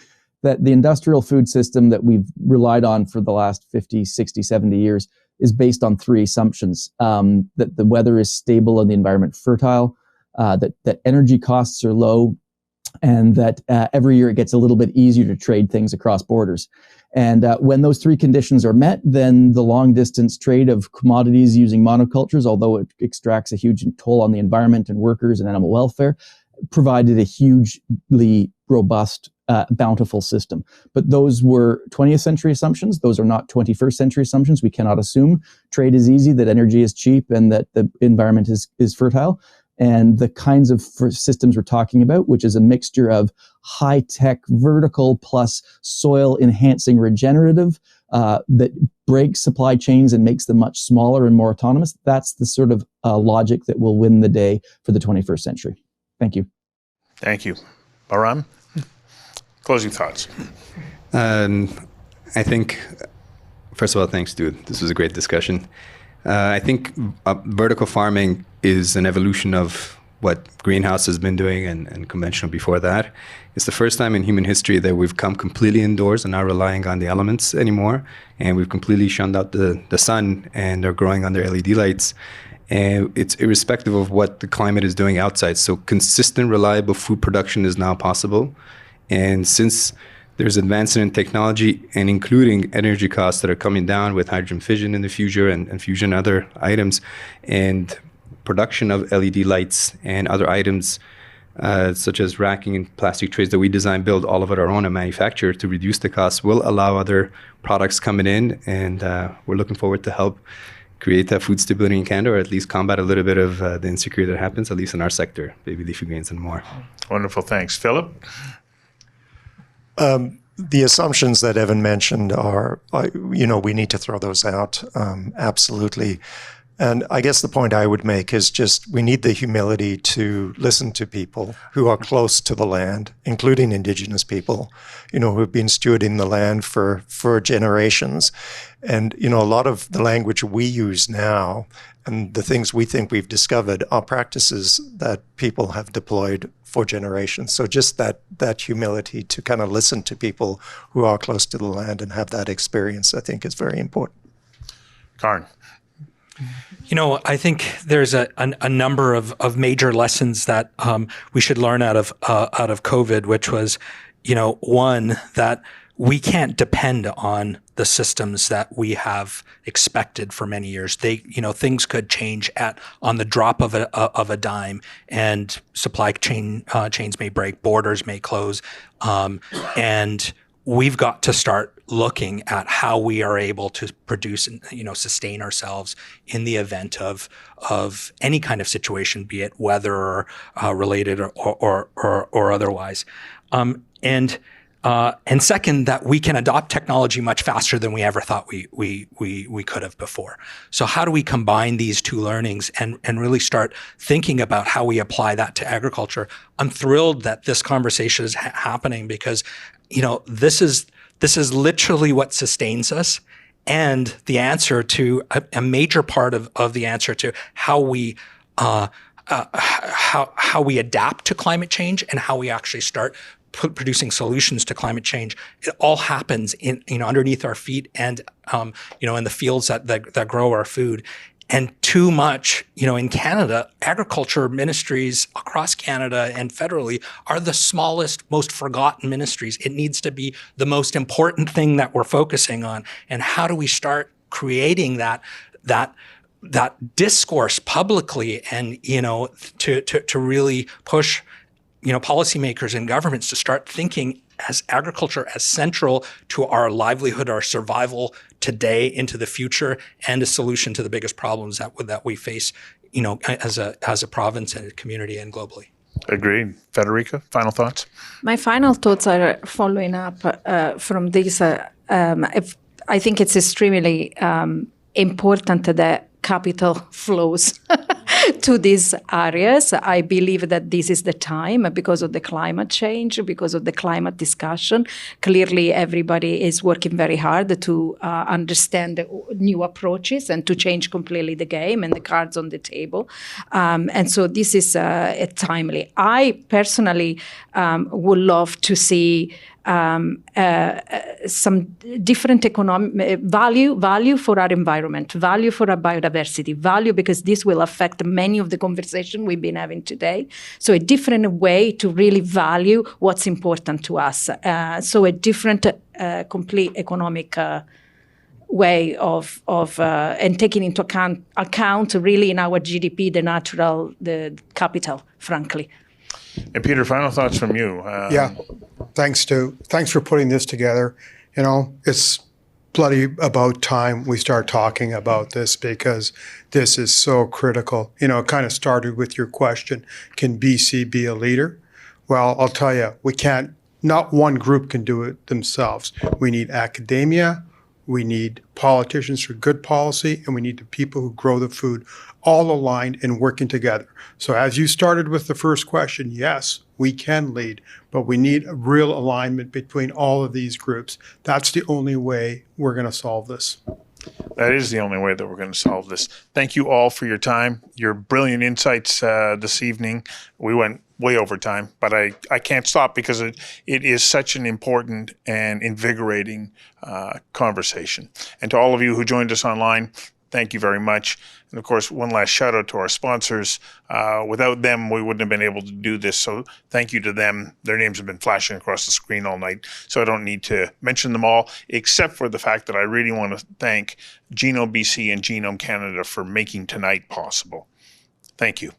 L: that the industrial food system that we've relied on for the last 50, 60, 70 years is based on three assumptions: that the weather is stable and the environment fertile, that energy costs are low, and that every year it gets a little bit easier to trade things across borders. And when those three conditions are met, then the long distance trade of commodities using monocultures, although it extracts a huge toll on the environment and workers and animal welfare, provided a hugely robust, bountiful system. But those were 20th century assumptions. Those are not 21st century assumptions. We cannot assume trade is easy, that energy is cheap, and that the environment is fertile. And the kinds of systems we're talking about, which is a mixture of high-tech vertical plus soil-enhancing regenerative that breaks supply chains and makes them much smaller and more autonomous, that's the sort of logic that will win the day for the 21st century. Thank you.
A: Thank you. Baram, closing thoughts.
M: I think, first of all, thanks, dude. This was a great discussion. I think vertical farming is an evolution of what greenhouse has been doing and conventional before that. It's the first time in human history that we've come completely indoors and not relying on the elements anymore. And we've completely shunned out the sun and are growing under LED lights. And it's irrespective of what the climate is doing outside. So consistent, reliable food production is now possible. And since there's advancement in technology and including energy costs that are coming down with hydrogen fission in the future and fusion other items, and production of LED lights and other items such as racking and plastic trays that we design, build all of it our own and manufacture to reduce the costs, will allow other products coming in. And we're looking forward to help create that food stability in Canada, or at least combat a little bit of the insecurity that happens, at least in our sector, baby leafy greens and more.
A: Wonderful. Thanks. Philip?
N: The assumptions that Evan mentioned are, we need to throw those out. Absolutely. And I guess the point I would make is just we need the humility to listen to people who are close to the land, including Indigenous people, who have been stewarding the land for generations. And, a lot of the language we use now and the things we think we've discovered are practices that people have deployed for generations. So just that humility to kind of listen to people who are close to the land and have that experience, I think is very important.
A: Karn.
R: I think there's a number of major lessons that we should learn out of COVID, which was, one, that we can't depend on the systems that we have expected for many years. Things could change on the drop of a dime, and supply chains may break, borders may close, and we've got to start looking at how we are able to produce and sustain ourselves in the event of any kind of situation, be it weather related or otherwise. And second, that we can adopt technology much faster than we ever thought we could have before. So how do we combine these two learnings and really start thinking about how we apply that to agriculture? I'm thrilled that this conversation is happening because, this is literally what sustains us, and the answer to a major part of the answer to how we adapt to climate change and how we actually start producing solutions to climate change. It all happens in underneath our feet and in the fields that grow our food. And too much, in Canada, agriculture ministries across Canada and federally are the smallest, most forgotten ministries. It needs to be the most important thing that we're focusing on. And how do we start creating that discourse publicly and, to really push, policymakers and governments to start thinking as agriculture as central to our livelihood, our survival today into the future, and a solution to the biggest problems that we face, as a province and a community and globally.
A: Agreed. Federica, final thoughts?
J: My final thoughts are following up from this. I think it's extremely important that capital flows to these areas. I believe that this is the time because of the climate change, because of the climate discussion. Clearly, everybody is working very hard to understand new approaches and to change completely the game and the cards on the table. And so this is timely. I personally would love to see some different economic value for our environment, value for our biodiversity, value because this will affect many of the conversation we've been having today. So a different way to really value what's important to us. So a different, complete economic way of and taking into account really in our GDP the capital, frankly.
A: And Peter, final thoughts from you.
O: Thanks for putting this together. It's bloody about time we start talking about this because this is so critical. It kind of started with your question, can BC be a leader? Well, I'll tell you, we can't, not one group can do it themselves. We need academia, we need politicians for good policy, and we need the people who grow the food all aligned and working together. So as you started with the first question, yes, we can lead, but we need a real alignment between all of these groups. That's the only way we're going to solve this.
A: That is the only way that we're going to solve this. Thank you all for your time, your brilliant insights this evening. We went way over time, but I can't stop because it is such an important and invigorating conversation. And to all of you who joined us online, thank you very much. And of course, one last shout out to our sponsors. Without them, we wouldn't have been able to do this. So thank you to them. Their names have been flashing across the screen all night. So I don't need to mention them all, except for the fact that I really want to thank Genome BC and Genome Canada for making tonight possible. Thank you.